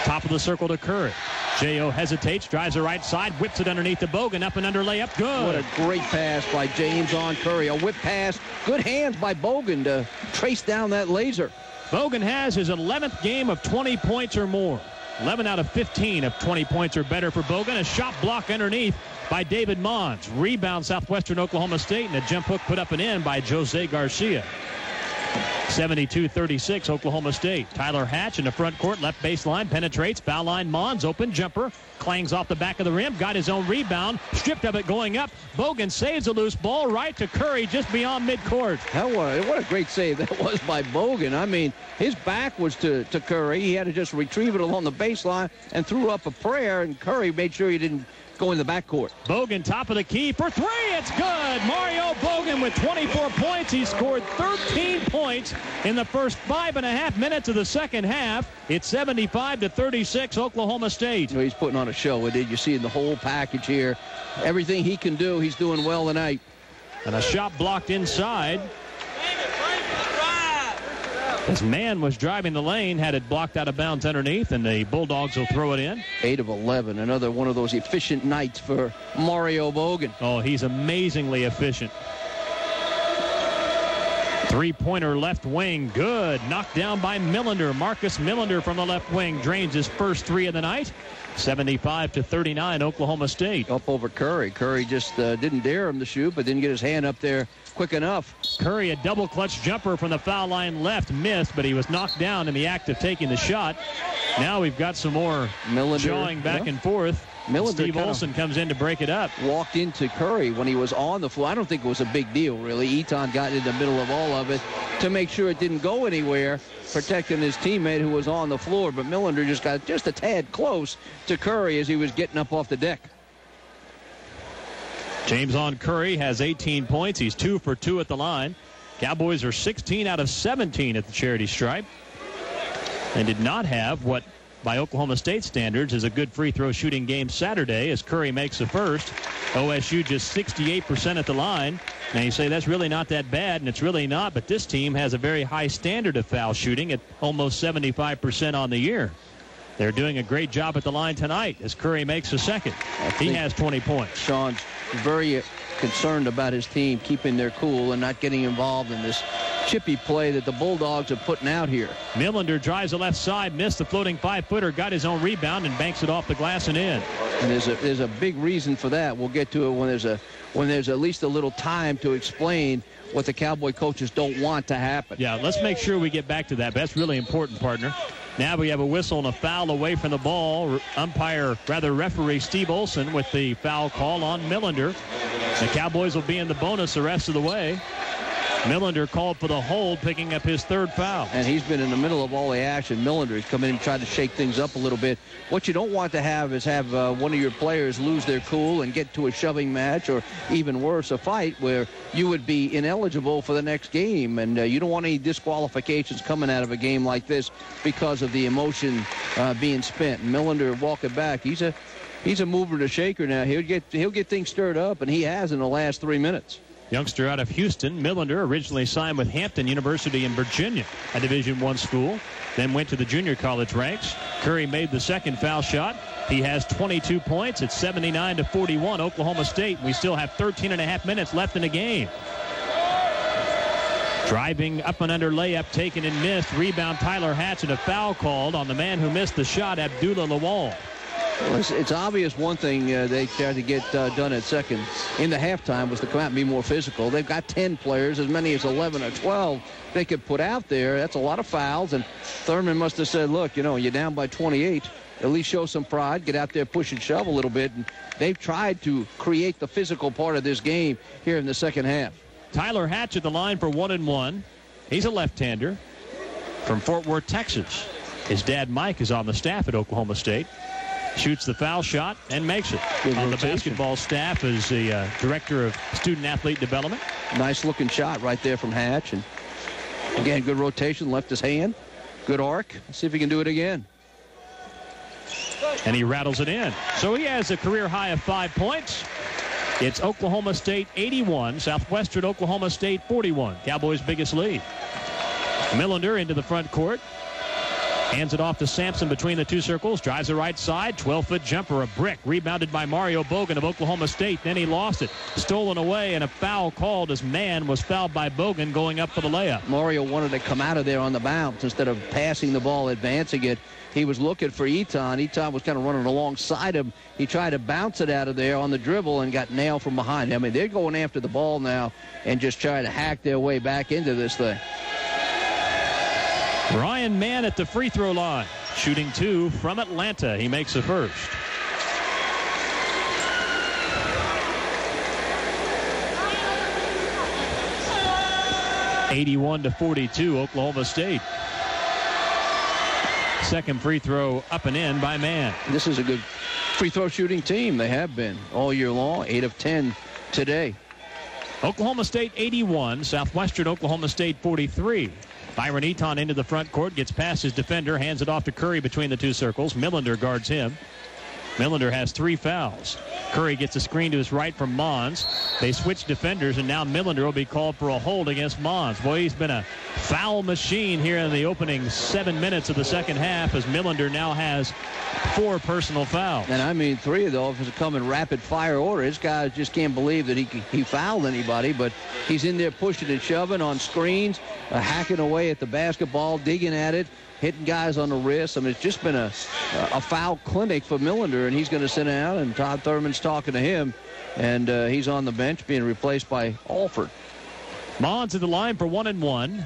Top of the circle to Curry. J.O. hesitates, drives the right side, whips it underneath the Boggan, up and under layup. Good. What a great pass by James on Curry. A whip pass. Good hands by Boggan to trace down that laser. Boggan has his 11th game of 20 points or more. 11 out of 15 of 20 points or better for Boggan. A shot block underneath by David Mons. Rebound Southwestern Oklahoma State, and a jump hook put up and in by Jose Garcia. 72-36 Oklahoma State. Tyler Hatch in the front court, left baseline, penetrates, foul line, Mons, open jumper, clangs off the back of the rim, got his own rebound, stripped of it going up. Boggan saves a loose ball right to Curry just beyond midcourt. What a great save that was by Boggan. I mean, his back was to Curry. He had to just retrieve it along the baseline and threw up a prayer, and Curry made sure he didn't go in the backcourt. Boggan top of the key for three. It's good. Mario Boggan with 24 points. He scored 13 points in the first 5.5 minutes of the second half. It's 75-36 Oklahoma State. He's putting on a show. You see the whole package here. Everything he can do, he's doing well tonight. And a shot blocked inside. This man was driving the lane, had it blocked out of bounds underneath, and the Bulldogs will throw it in. 8 of 11. Another one of those efficient nights for Mario Boggan. Oh, he's amazingly efficient. Three-pointer left wing. Good. Knocked down by Millender. Marcus Millender from the left wing drains his first three of the night. 75-39 Oklahoma State. Up over Curry. Curry just didn't dare him to shoot, but didn't get his hand up there quick enough. Curry, a double clutch jumper from the foul line left, missed, but he was knocked down in the act of taking the shot. Now we've got some more jawing back and forth. Steve Olson comes in to break it up. Walked into Curry when he was on the floor. I don't think it was a big deal, really. Eton got in the middle of all of it to make sure it didn't go anywhere, protecting his teammate who was on the floor. But Millender just got just a tad close to Curry as he was getting up off the deck. James on Curry has 18 points. He's 2 for 2 at the line. Cowboys are 16 out of 17 at the charity stripe. And did not have what, by Oklahoma State standards, is a good free throw shooting game Saturday as Curry makes the first. OSU just 68% at the line. Now you say that's really not that bad, and it's really not, but this team has a very high standard of foul shooting at almost 75% on the year. They're doing a great job at the line tonight as Curry makes the second. He has 20 points. Sean's very concerned about his team keeping their cool and not getting involved in this chippy play that the Bulldogs are putting out here. Millender drives the left side, missed the floating 5-footer, got his own rebound, and banks it off the glass and in. And there's a big reason for that. We'll get to it when there's at least a little time to explain what the Cowboy coaches don't want to happen. Yeah, let's make sure we get back to that. That's really important, partner. Now we have a whistle and a foul away from the ball. Referee Steve Olson with the foul call on Millender. The Cowboys will be in the bonus the rest of the way. Millender called for the hold, picking up his third foul. And he's been in the middle of all the action. Millender has come in and tried to shake things up a little bit. What you don't want to have is have one of your players lose their cool and get to a shoving match, or even worse, a fight where you would be ineligible for the next game. And you don't want any disqualifications coming out of a game like this because of the emotion being spent. And Millender walking back. He's a mover and a shaker now. He'll get things stirred up, and he has in the last 3 minutes. Youngster out of Houston, Millender, originally signed with Hampton University in Virginia, a Division I school, then went to the junior college ranks. Curry made the second foul shot. He has 22 points. It's 79-41 Oklahoma State. We still have 13.5 minutes left in the game. Driving up and under layup, taken and missed. Rebound, Tyler Hatch, and a foul called on the man who missed the shot, Abdullah Lawal. Well, it's obvious one thing they tried to get done at second in the halftime was to come out and be more physical. They've got 10 players, as many as 11 or 12 they could put out there. That's a lot of fouls, and Thurman must have said, look, you're down by 28. At least show some pride, get out there, push and shove a little bit. And they've tried to create the physical part of this game here in the second half. Tyler Hatch at the line for 1-1. He's a left-hander from Fort Worth, Texas. His dad, Mike, is on the staff at Oklahoma State. Shoots the foul shot and makes it. On the basketball staff is the director of student-athlete development. Nice-looking shot right there from Hatch. And, again, good rotation, left his hand. Good arc. Let's see if he can do it again. And he rattles it in. So he has a career high of 5 points. It's Oklahoma State 81, Southwestern Oklahoma State 41. Cowboys' biggest lead. Millender into the front court. Hands it off to Sampson between the two circles. Drives the right side. 12-foot jumper, a brick. Rebounded by Mario Boggan of Oklahoma State. Then he lost it. Stolen away, and a foul called as Mann was fouled by Boggan going up for the layup. Mario wanted to come out of there on the bounce instead of passing the ball, advancing it. He was looking for Eton. Eton was kind of running alongside him. He tried to bounce it out of there on the dribble and got nailed from behind. I mean, they're going after the ball now and just trying to hack their way back into this thing. Ryan Mann at the free throw line, shooting 2 from Atlanta. He makes the first. (81-42), Oklahoma State. Second free throw up and in by Mann. This is a good free throw shooting team. They have been all year long. 8 of 10 today. Oklahoma State 81, Southwestern Oklahoma State 43. Byron Eton into the front court, gets past his defender, hands it off to Curry between the two circles. Millender guards him. Millender has 3 fouls. Curry gets a screen to his right from Mons. They switch defenders, and now Millender will be called for a hold against Mons. Boy, he's been a foul machine here in the opening 7 minutes of the second half, as Millender now has 4 personal fouls. And I mean, 3 of those have come in rapid fire order. This guy just can't believe that he fouled anybody, but he's in there pushing and shoving on screens, hacking away at the basketball, digging at it, hitting guys on the wrist. I mean, it's just been a foul clinic for Millender, and he's going to sit down, and Todd Thurman's talking to him, and he's on the bench being replaced by Alford. Mons at the line for 1-1,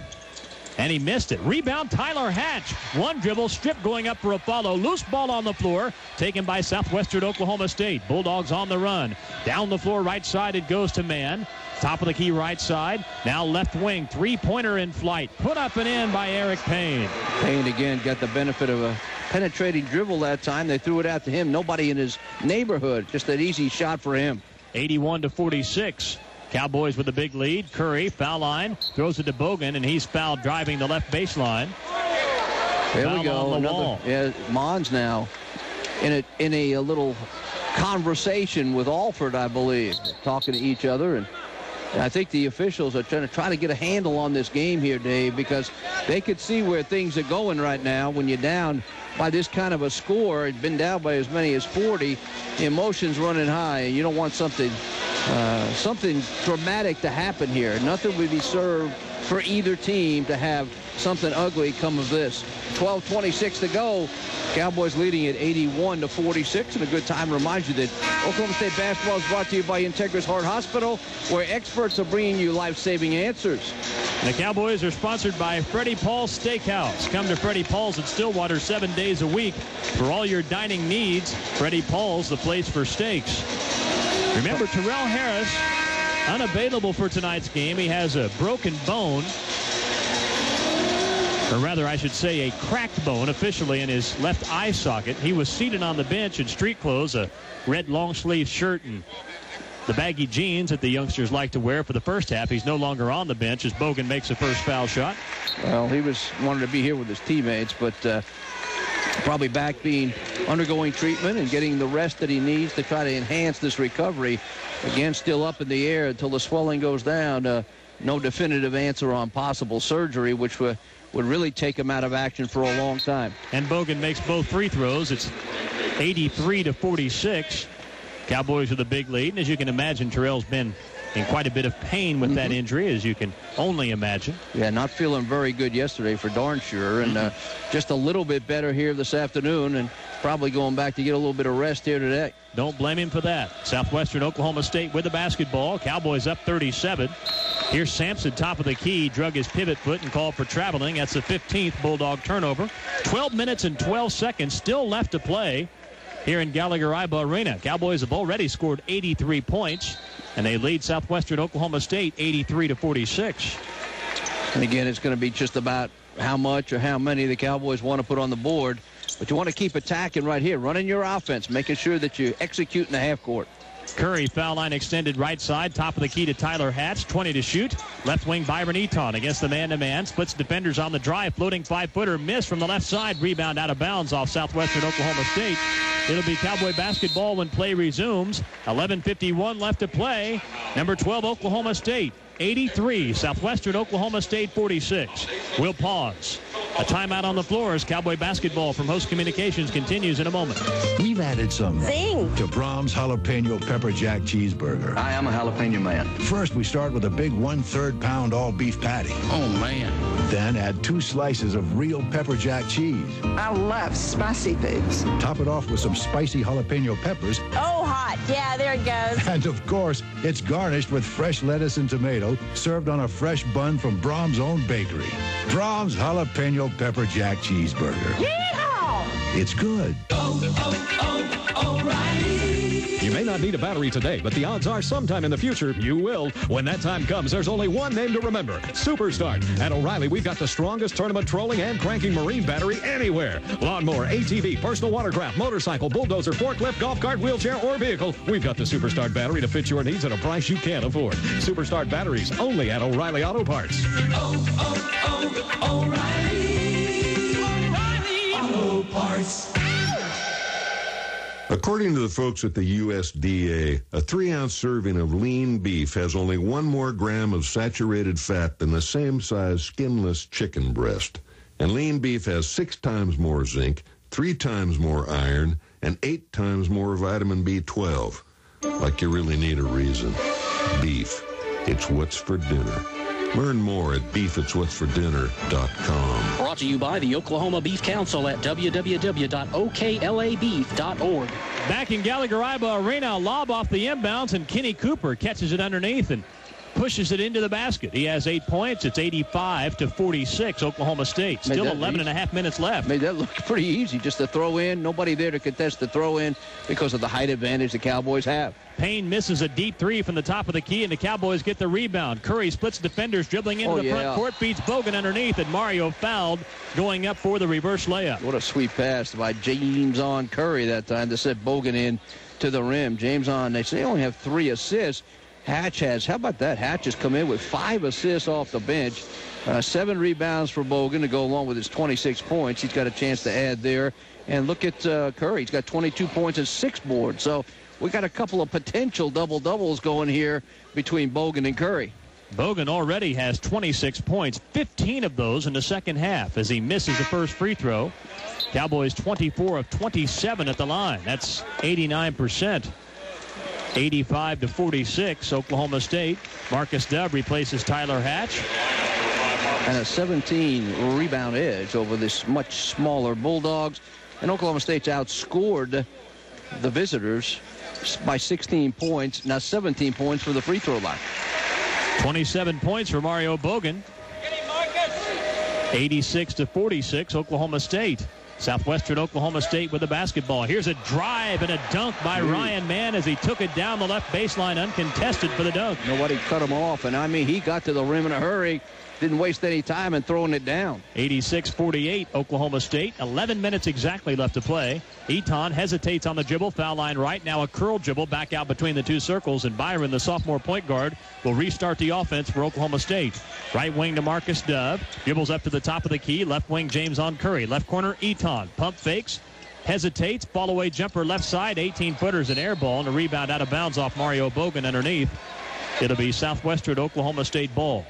and he missed it. Rebound, Tyler Hatch. One dribble, strip going up for a follow. Loose ball on the floor, taken by Southwestern Oklahoma State. Bulldogs on the run. Down the floor, right side, it goes to Mann. Top of the key right side. Now left wing, three-pointer in flight. Put up and in by Eric Payne. Payne again got the benefit of a penetrating dribble that time. They threw it out to him. Nobody in his neighborhood. Just an easy shot for him. 81-46. Cowboys with a big lead. Curry, foul line, throws it to Boggan, and he's fouled driving the left baseline. There foul we go. Another. Mons now in a little conversation with Alford, I believe, talking to each other. And I think the officials are trying to get a handle on this game here, Dave, because they could see where things are going right now. When you're down by this kind of a score, it's been down by as many as 40, the emotion's running high, and you don't want something dramatic to happen here. Nothing would be served for either team to have something ugly come of this. 12:26 to go. Cowboys leading at 81-46, and a good time to remind you that Oklahoma State basketball is brought to you by Integris Heart Hospital, where experts are bringing you life-saving answers. The Cowboys are sponsored by Freddie Paul's Steakhouse. Come to Freddie Paul's in Stillwater 7 days a week for all your dining needs. Freddie Paul's, the place for steaks. Remember, Terrell Harris, unavailable for tonight's game. He has a broken bone, or rather, I should say, a cracked bone officially in his left eye socket. He was seated on the bench in street clothes, a red long-sleeve shirt and the baggy jeans that the youngsters like to wear for the first half. He's no longer on the bench as Boggan makes the first foul shot. Well, he wanted to be here with his teammates, but probably back undergoing treatment and getting the rest that he needs to try to enhance this recovery. Again, still up in the air until the swelling goes down. No definitive answer on possible surgery, which would really take him out of action for a long time. And Boggan makes both free throws. It's 83-46. Cowboys with a big lead. And as you can imagine, Terrell's been in quite a bit of pain with that injury, as you can only imagine. Yeah, not feeling very good yesterday for darn sure, and just a little bit better here this afternoon, and probably going back to get a little bit of rest here today. Don't blame him for that. Southwestern Oklahoma State with the basketball. Cowboys up 37. Here's Sampson, top of the key, drug his pivot foot and called for traveling. That's the 15th Bulldog turnover. 12 minutes and 12 seconds still left to play here in Gallagher-Iba Arena. Cowboys have already scored 83 points, and they lead Southwestern Oklahoma State 83-46. And again, it's going to be just about how much or how many the Cowboys want to put on the board. But you want to keep attacking right here, running your offense, making sure that you execute in the half court. Curry, foul line extended right side, top of the key to Tyler Hatch, 20 to shoot. Left wing Byron Eaton against the man-to-man, splits defenders on the drive, floating 5-footer, miss from the left side, rebound out of bounds off Southwestern Oklahoma State. It'll be Cowboy basketball when play resumes. 11:51 left to play. Number 12, Oklahoma State, 83. Southwestern Oklahoma State, 46. We'll pause. A timeout on the floor as Cowboy basketball from Host Communications continues in a moment. We've added some to Brahms Jalapeno Pepper Jack Cheeseburger. I am a jalapeno man. First, we start with a big 1/3 pound all-beef patty. Oh, man. Then add 2 slices of real pepper jack cheese. I love spicy foods. Top it off with some spicy jalapeno peppers. Oh, hot. Yeah, there it goes. And, of course, it's garnished with fresh lettuce and tomato, served on a fresh bun from Brahms' own bakery. Brahms Jalapeno Pepper Jack Cheeseburger. Yeehaw! It's good. O'Reilly. You may not need a battery today, but the odds are sometime in the future you will. When that time comes, there's only one name to remember: Superstart. At O'Reilly, we've got the strongest tournament trolling and cranking marine battery anywhere. Lawnmower, ATV, personal watercraft, motorcycle, bulldozer, forklift, golf cart, wheelchair, or vehicle. We've got the Superstart battery to fit your needs at a price you can't afford. Superstart batteries only at O'Reilly Auto Parts. O'Reilly Auto Parts. According to the folks at the USDA, a 3-ounce serving of lean beef has only 1 more gram of saturated fat than the same size skinless chicken breast. And lean beef has 6 times more zinc, 3 times more iron, and 8 times more vitamin B12. Like you really need a reason. Beef. It's what's for dinner. Learn more at beefitswhatsfordinner.com. Brought to you by the Oklahoma Beef Council at www.oklabeef.org. Back in Gallagher-Iba Arena, a lob off the inbounds, and Kenny Cooper catches it underneath and pushes it into the basket. He has 8 points. It's 85-46, Oklahoma State. Still 11 and a half minutes left. Made that look pretty easy, just to throw in. Nobody there to contest the throw in because of the height advantage the Cowboys have. Payne misses a deep 3 from the top of the key, and the Cowboys get the rebound. Curry splits defenders, dribbling into the front court, beats Boggan underneath, and Mario fouled, going up for the reverse layup. What a sweet pass by James on Curry that time to set Boggan in to the rim. James on, they say only have 3 assists. Hatch has, how about that? Hatch has come in with 5 assists off the bench. 7 rebounds for Boggan to go along with his 26 points. He's got a chance to add there. And look at Curry. He's got 22 points and 6 boards. So we got a couple of potential double-doubles going here between Boggan and Curry. Boggan already has 26 points, 15 of those in the second half as he misses the first free throw. Cowboys 24 of 27 at the line. That's 89%. 85-46, Oklahoma State. Marcus Dubb replaces Tyler Hatch. And a 17 rebound edge over this much smaller Bulldogs. And Oklahoma State's outscored the visitors by 16 points. Now 17 points for the free throw line. 27 points for Mario Boggan. 86-46, Oklahoma State. Southwestern Oklahoma State with the basketball. Here's a drive and a dunk by Ryan Mann as he took it down the left baseline uncontested for the dunk. Nobody cut him off, and I mean, he got to the rim in a hurry. Didn't waste any time in throwing it down. 86-48, Oklahoma State. 11 minutes exactly left to play. Eaton hesitates on the dribble. Foul line right now. A curl dribble back out between the 2 circles. And Byron, the sophomore point guard, will restart the offense for Oklahoma State. Right wing to Marcus Dubb. Dribbles up to the top of the key. Left wing James on Curry. Left corner Eaton. Pump fakes. Hesitates. Ball away jumper left side. 18-footers, an air ball. And a rebound out of bounds off Mario Boggan underneath. It'll be Southwestern Oklahoma State ball.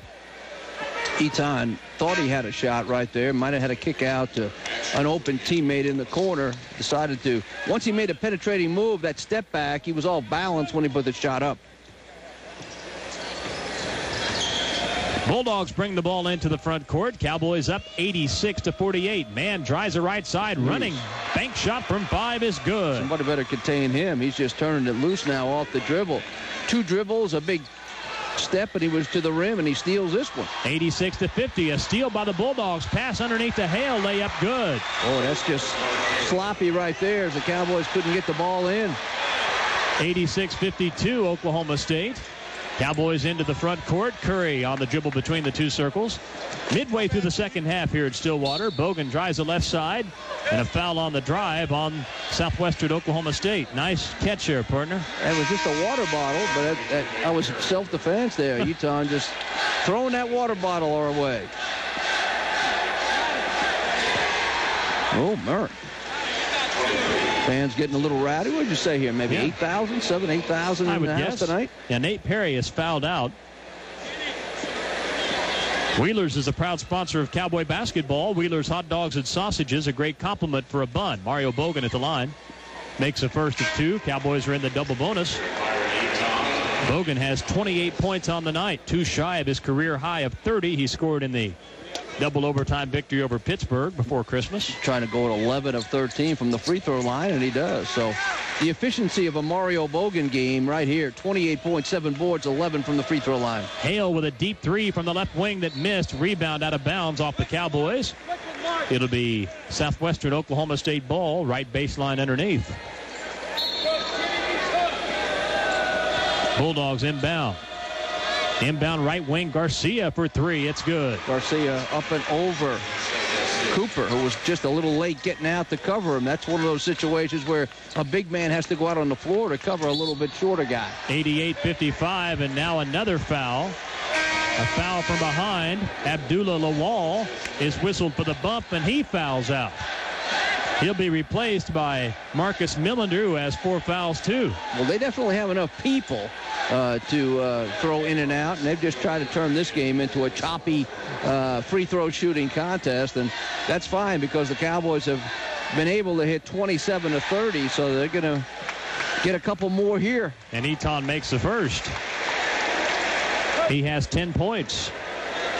Eaton thought he had a shot right there. Might have had a kick out to an open teammate in the corner. Decided to, once he made a penetrating move, that step back, he was all balanced when he put the shot up. Bulldogs bring the ball into the front court. Cowboys up 86-48. Man drives the right side, running. Bank shot from 5 is good. Somebody better contain him. He's just turning it loose now off the dribble. 2 dribbles, a big step, and he was to the rim, and he steals this one. 86-50. A steal by the Bulldogs. Pass underneath to Hale. Layup good. Oh, that's just sloppy right there as the Cowboys couldn't get the ball in. 86-52, Oklahoma State. Cowboys into the front court. Curry on the dribble between the 2 circles. Midway through the second half here at Stillwater, Boggan drives the left side, and a foul on the drive on Southwestern Oklahoma State. Nice catch here, partner. That was just a water bottle, but that was self-defense there. Utah just throwing that water bottle our way. Oh, Merrick. Fans getting a little rowdy. What did you say here? Maybe 8,000, 7,000, 8,000 in the house tonight? Yeah, Nate Perry is fouled out. Wheeler's is a proud sponsor of Cowboy basketball. Wheeler's hot dogs and sausages, a great compliment for a bun. Mario Boggan at the line. Makes a first of 2. Cowboys are in the double bonus. Boggan has 28 points on the night, 2 shy of his career high of 30. He scored in the double overtime victory over Pittsburgh before Christmas. Trying to go at 11 of 13 from the free throw line, and he does. So the efficiency of a Mario Boggan game right here. 28 points, 7 boards, 11 from the free throw line. Hale with a deep 3 from the left wing that missed. Rebound out of bounds off the Cowboys. It'll be Southwestern Oklahoma State ball, right baseline underneath. Bulldogs inbound. Inbound right wing, Garcia for 3. It's good. Garcia up and over Cooper, who was just a little late getting out to cover him. That's one of those situations where a big man has to go out on the floor to cover a little bit shorter guy. 88-55, and now another foul. A foul from behind. Abdullah Lawal is whistled for the bump, and he fouls out. He'll be replaced by Marcus Millender, who has 4 fouls, too. Well, they definitely have enough people to throw in and out, and they've just tried to turn this game into a choppy free throw shooting contest, and that's fine because the Cowboys have been able to hit 27 to 30, so they're going to get a couple more here. And Eton makes the first. He has 10 points.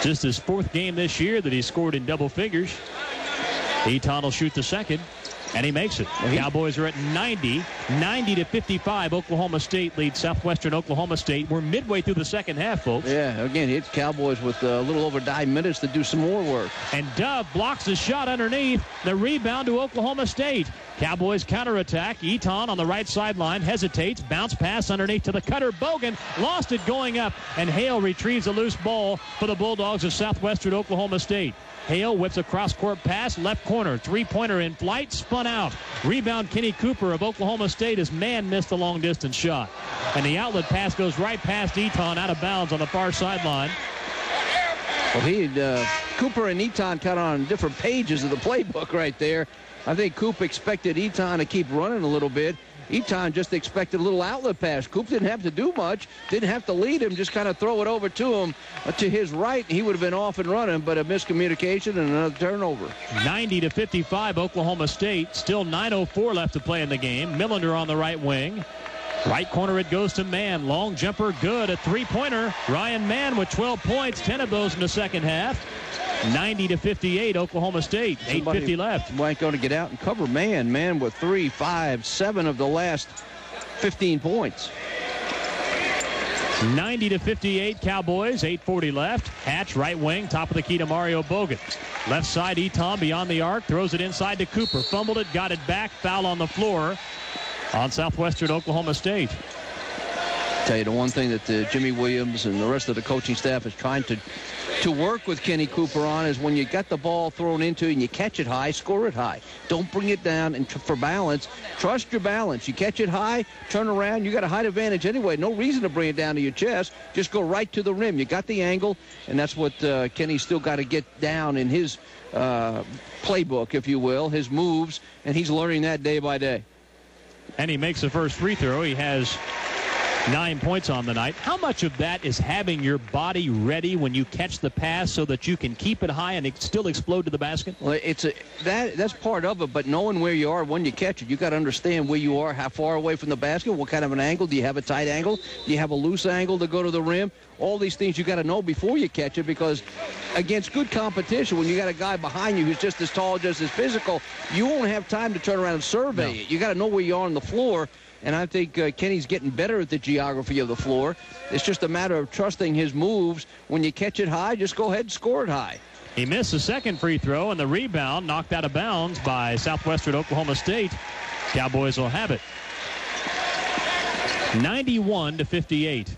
Just his 4th game this year that he scored in double figures. Eton will shoot the second, and he makes it. The Cowboys are at 90-55. Oklahoma State leads Southwestern Oklahoma State. We're midway through the second half, folks. Yeah, again, it's Cowboys with a little over 9 minutes to do some more work. And Dove blocks the shot underneath. The rebound to Oklahoma State. Cowboys counterattack. Eton on the right sideline hesitates. Bounce pass underneath to the cutter. Boggan lost it going up, and Hale retrieves a loose ball for the Bulldogs of Southwestern Oklahoma State. Hale whips a cross-court pass, left corner, 3-pointer in flight, spun out. Rebound, Kenny Cooper of Oklahoma State. His man missed the long-distance shot. And the outlet pass goes right past Eton, out of bounds on the far sideline. Well, Cooper and Eton kind of on different pages of the playbook right there. I think Coop expected Eton to keep running a little bit. Eton just expected a little outlet pass. Coop didn't have to do much, didn't have to lead him, just kind of throw it over to him to his right. He would have been off and running, but a miscommunication and another turnover. 90-55, Oklahoma State. Still 9:04 left to play in the game. Millender on the right wing. Right corner, it goes to Mann. Long jumper, good. A 3-pointer. Ryan Mann with 12 points, 10 of those in the second half. 90-58, Oklahoma State. 8:50 left. Might going to get out and cover Mann. Mann with 3, 5, 7 of the last 15 points. 90-58, Cowboys. 8:40 left. Hatch, right wing, top of the key to Mario Boggan. Left side, Eton beyond the arc, throws it inside to Cooper. Fumbled it, got it back. Foul on the floor on Southwestern Oklahoma State. Tell you the one thing that Jimmy Williams and the rest of the coaching staff is trying to work with Kenny Cooper on is when you got the ball thrown into and you catch it high, score it high. Don't bring it down, and for balance, trust your balance. You catch it high, turn around, you got a height advantage anyway. No reason to bring it down to your chest. Just go right to the rim. You got the angle, and that's what Kenny's still got to get down in his playbook, if you will, his moves, and he's learning that day by day. And he makes the first free throw. He has 9 points on the night. How much of that is having your body ready when you catch the pass so that you can keep it high and it still explode to the basket? Well, that's part of it, but knowing where you are when you catch it, you got to understand where you are, how far away from the basket, what kind of an angle. Do you have a tight angle? Do you have a loose angle to go to the rim? All these things you got to know before you catch it, because against good competition, when you got a guy behind you who's just as tall, just as physical, you won't have time to turn around and survey it. You got to know where you are on the floor. And I think Kenny's getting better at the geography of the floor. It's just a matter of trusting his moves. When you catch it high, just go ahead and score it high. He missed the second free throw, and the rebound knocked out of bounds by Southwestern Oklahoma State. Cowboys will have it. 91-58.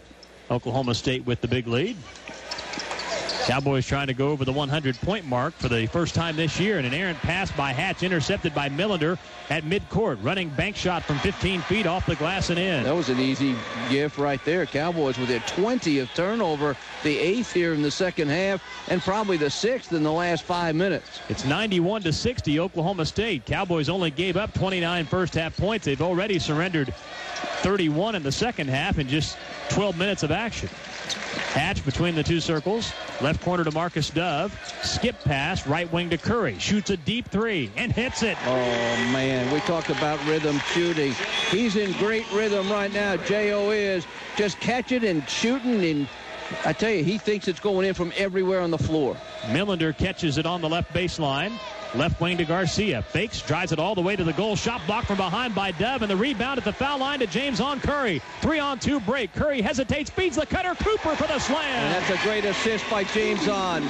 Oklahoma State with the big lead. Cowboys trying to go over the 100-point mark for the first time this year. And an errant pass by Hatch intercepted by Millender at midcourt. Running bank shot from 15 feet off the glass and in. That was an easy gift right there. Cowboys with their 20th turnover, the 8th here in the second half, and probably the 6th in the last 5 minutes. It's 91-60 Oklahoma State. Cowboys only gave up 29 first half points. They've already surrendered 31 in the second half in just 12 minutes of action. Hatch between the two circles. Left corner to Marcus Dove. Skip pass, right wing to Curry. Shoots a deep three and hits it. Oh, man. We talked about rhythm shooting. He's in great rhythm right now. J.O. is just catching and shooting. And I tell you, he thinks it's going in from everywhere on the floor. Millender catches it on the left baseline. Left wing to Garcia. Fakes, drives it all the way to the goal. Shot blocked from behind by Dove, and the rebound at the foul line to James on Curry. 3-on-2 break. Curry hesitates, feeds the cutter. Cooper for the slam. And that's a great assist by James on.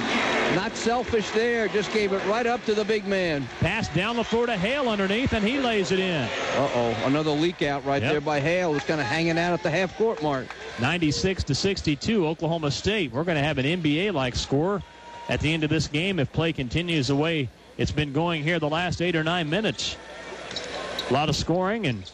Not selfish there. Just gave it right up to the big man. Pass down the floor to Hale underneath, and he lays it in. Uh-oh. Another leak out right there by Hale. Who's kind of hanging out at the half-court mark. 96-62, Oklahoma State. We're going to have an NBA-like score at the end of this game if play continues the way it's been going here the last 8 or 9 minutes. A lot of scoring and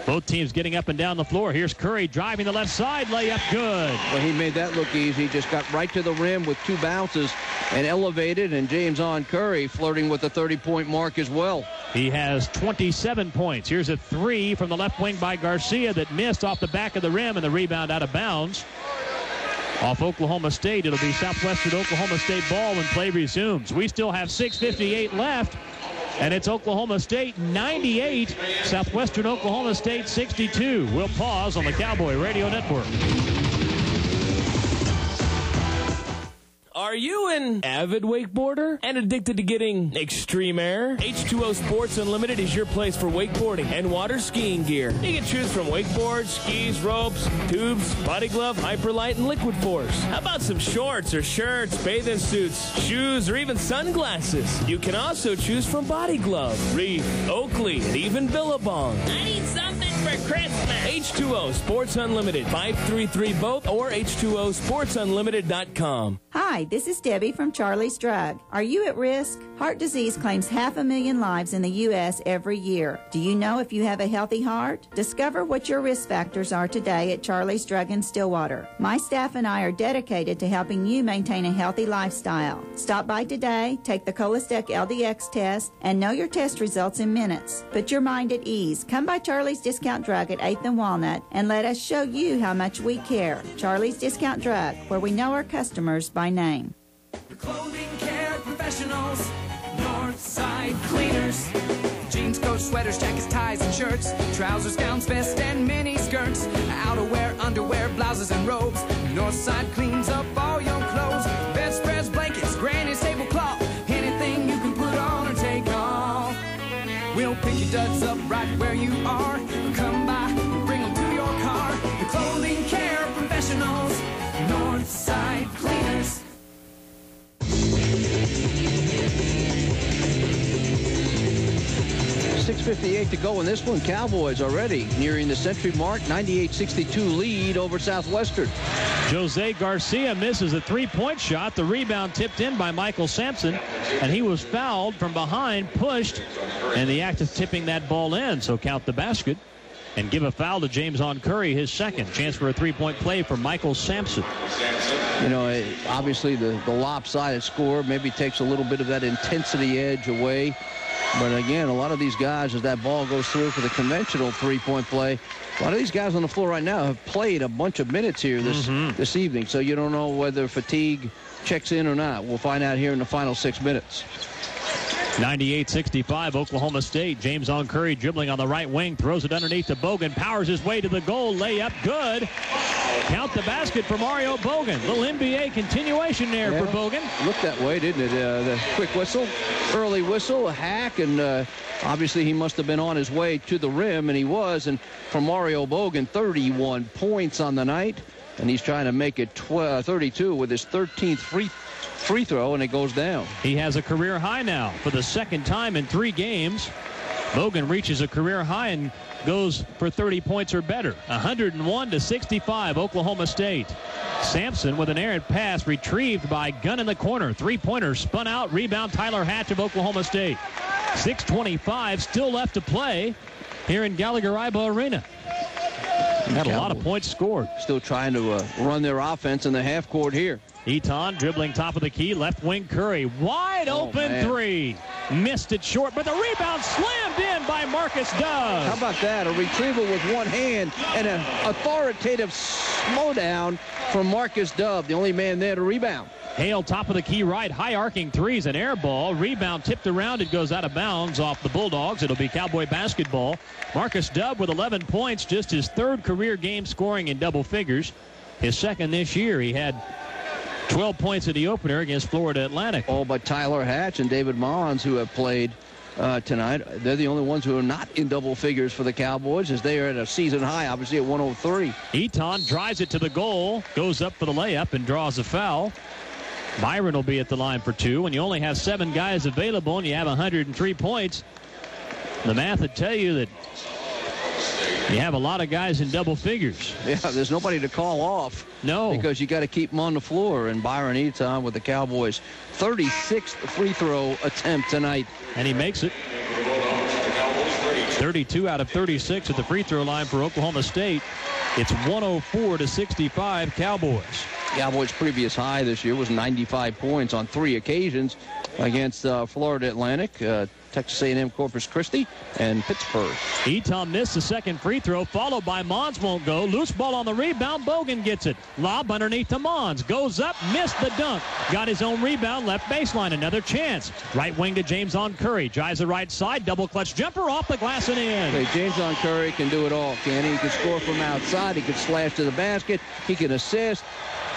both teams getting up and down the floor. Here's Curry driving the left side. Layup good. Well, he made that look easy. Just got right to the rim with 2 bounces and elevated. And James on Curry flirting with the 30-point mark as well. He has 27 points. Here's a 3 from the left wing by Garcia that missed off the back of the rim, and the rebound out of bounds. Off Oklahoma State, it'll be Southwestern Oklahoma State ball when play resumes. We still have 6:58 left, and it's Oklahoma State 98, Southwestern Oklahoma State 62. We'll pause on the Cowboy Radio Network. Are you an avid wakeboarder and addicted to getting extreme air? H2O Sports Unlimited is your place for wakeboarding and water skiing gear. You can choose from wakeboards, skis, ropes, tubes, body glove, hyperlight, and liquid force. How about some shorts or shirts, bathing suits, shoes, or even sunglasses? You can also choose from Body Glove, Reef, Oakley, and even Billabong. I need something for Christmas. H2O Sports Unlimited, 533-BOAT or H2OSportsUnlimited.com. Hi, this is Debbie from Charlie's Drug. Are you at risk? Heart disease claims 500,000 lives in the U.S. every year. Do you know if you have a healthy heart? Discover what your risk factors are today at Charlie's Drug in Stillwater. My staff and I are dedicated to helping you maintain a healthy lifestyle. Stop by today, take the Cholestec LDX test, and know your test results in minutes. Put your mind at ease. Come by Charlie's Discount Drug at 8th and Walnut and let us show you how much we care. Charlie's Discount Drug, where we know our customers by name. The clothing care professionals, Northside Cleaners. Jeans, coats, sweaters, jackets, ties, and shirts. Trousers, gowns, vests, and mini skirts. Outerwear, underwear, blouses, and robes. Northside cleans up all your clothes. Bedspreads, blankets, granny's tablecloth. Anything you can put on or take off. We'll pick your duds up right where you are. Come by and bring them to your car. The clothing care professionals, Northside Cleaners. 6:58 to go in this one. Cowboys already nearing the century mark. 98-62 lead over Southwestern. Jose Garcia misses a three-point shot. The rebound tipped in by Michael Sampson, and he was fouled from behind, pushed, and the act of tipping that ball in. So count the basket and give a foul to James on Curry, his second. Chance for a three-point play for Michael Sampson. You know, obviously the lopsided score maybe takes a little bit of that intensity edge away. But again, a lot of these guys, as that ball goes through for the conventional three-point play, A lot of these guys on the floor right now have played a bunch of minutes here this evening, so you don't know whether fatigue checks in or not. We'll find out here in the final 6 minutes. 98-65, Oklahoma State. James on Curry dribbling on the right wing, throws it underneath to Boggan, powers his way to the goal, layup, good. Count the basket for Mario Boggan. Little NBA continuation there for Boggan. Looked that way, didn't it? The quick whistle, early whistle, a hack, and obviously he must have been on his way to the rim, and he was. And for Mario Boggan, 31 points on the night, and he's trying to make it 32 with his 13th free throw, and it goes down. He has a career high now for the second time in 3 games. Boggan reaches a career high and goes for 30 points or better. 101-65, Oklahoma State. Sampson with an errant pass retrieved by Gunn in the corner. 3-pointer spun out, rebound Tyler Hatch of Oklahoma State. 6:25 still left to play here in Gallagher-Iba Arena. Had a lot of points scored. Still trying to run their offense in the half court here. Eton dribbling top of the key, left wing Curry, wide open three. Missed it short, but the rebound slammed in by Marcus Dove. How about that? A retrieval with one hand and an authoritative slowdown from Marcus Dove, the only man there to rebound. Hale top of the key right, high arcing threes, an air ball. Rebound tipped around, it goes out of bounds off the Bulldogs. It'll be Cowboy basketball. Marcus Dove with 11 points, just his 3rd career game scoring in double figures. His 2nd this year. He had 12 points at the opener against Florida Atlantic. Oh, but Tyler Hatch and David Mons, who have played tonight, they're the only ones who are not in double figures for the Cowboys, as they are at a season high, obviously at 103. Eton drives it to the goal, goes up for the layup and draws a foul. Byron will be at the line for 2. When you only have 7 guys available and you have 103 points, the math would tell you that you have a lot of guys in double figures. Yeah, there's nobody to call off. No. Because you got to keep them on the floor. And Byron Eton with the Cowboys' 36th free throw attempt tonight. And he makes it. 32 out of 36 at the free throw line for Oklahoma State. It's 104-65 Cowboys. Cowboys' previous high this year was 95 points on 3 occasions against Florida Atlantic, Texas A&M Corpus Christi, and Pittsburgh. Eton missed the 2nd free throw, followed by Mons won't go. Loose ball on the rebound. Boggan gets it. Lob underneath to Mons. Goes up, missed the dunk. Got his own rebound, left baseline. Another chance. Right wing to James on Curry. Drives the right side, double clutch jumper off the glass and in. Okay, James on Curry can do it all, can he? He can score from outside. He can slash to the basket. He can assist.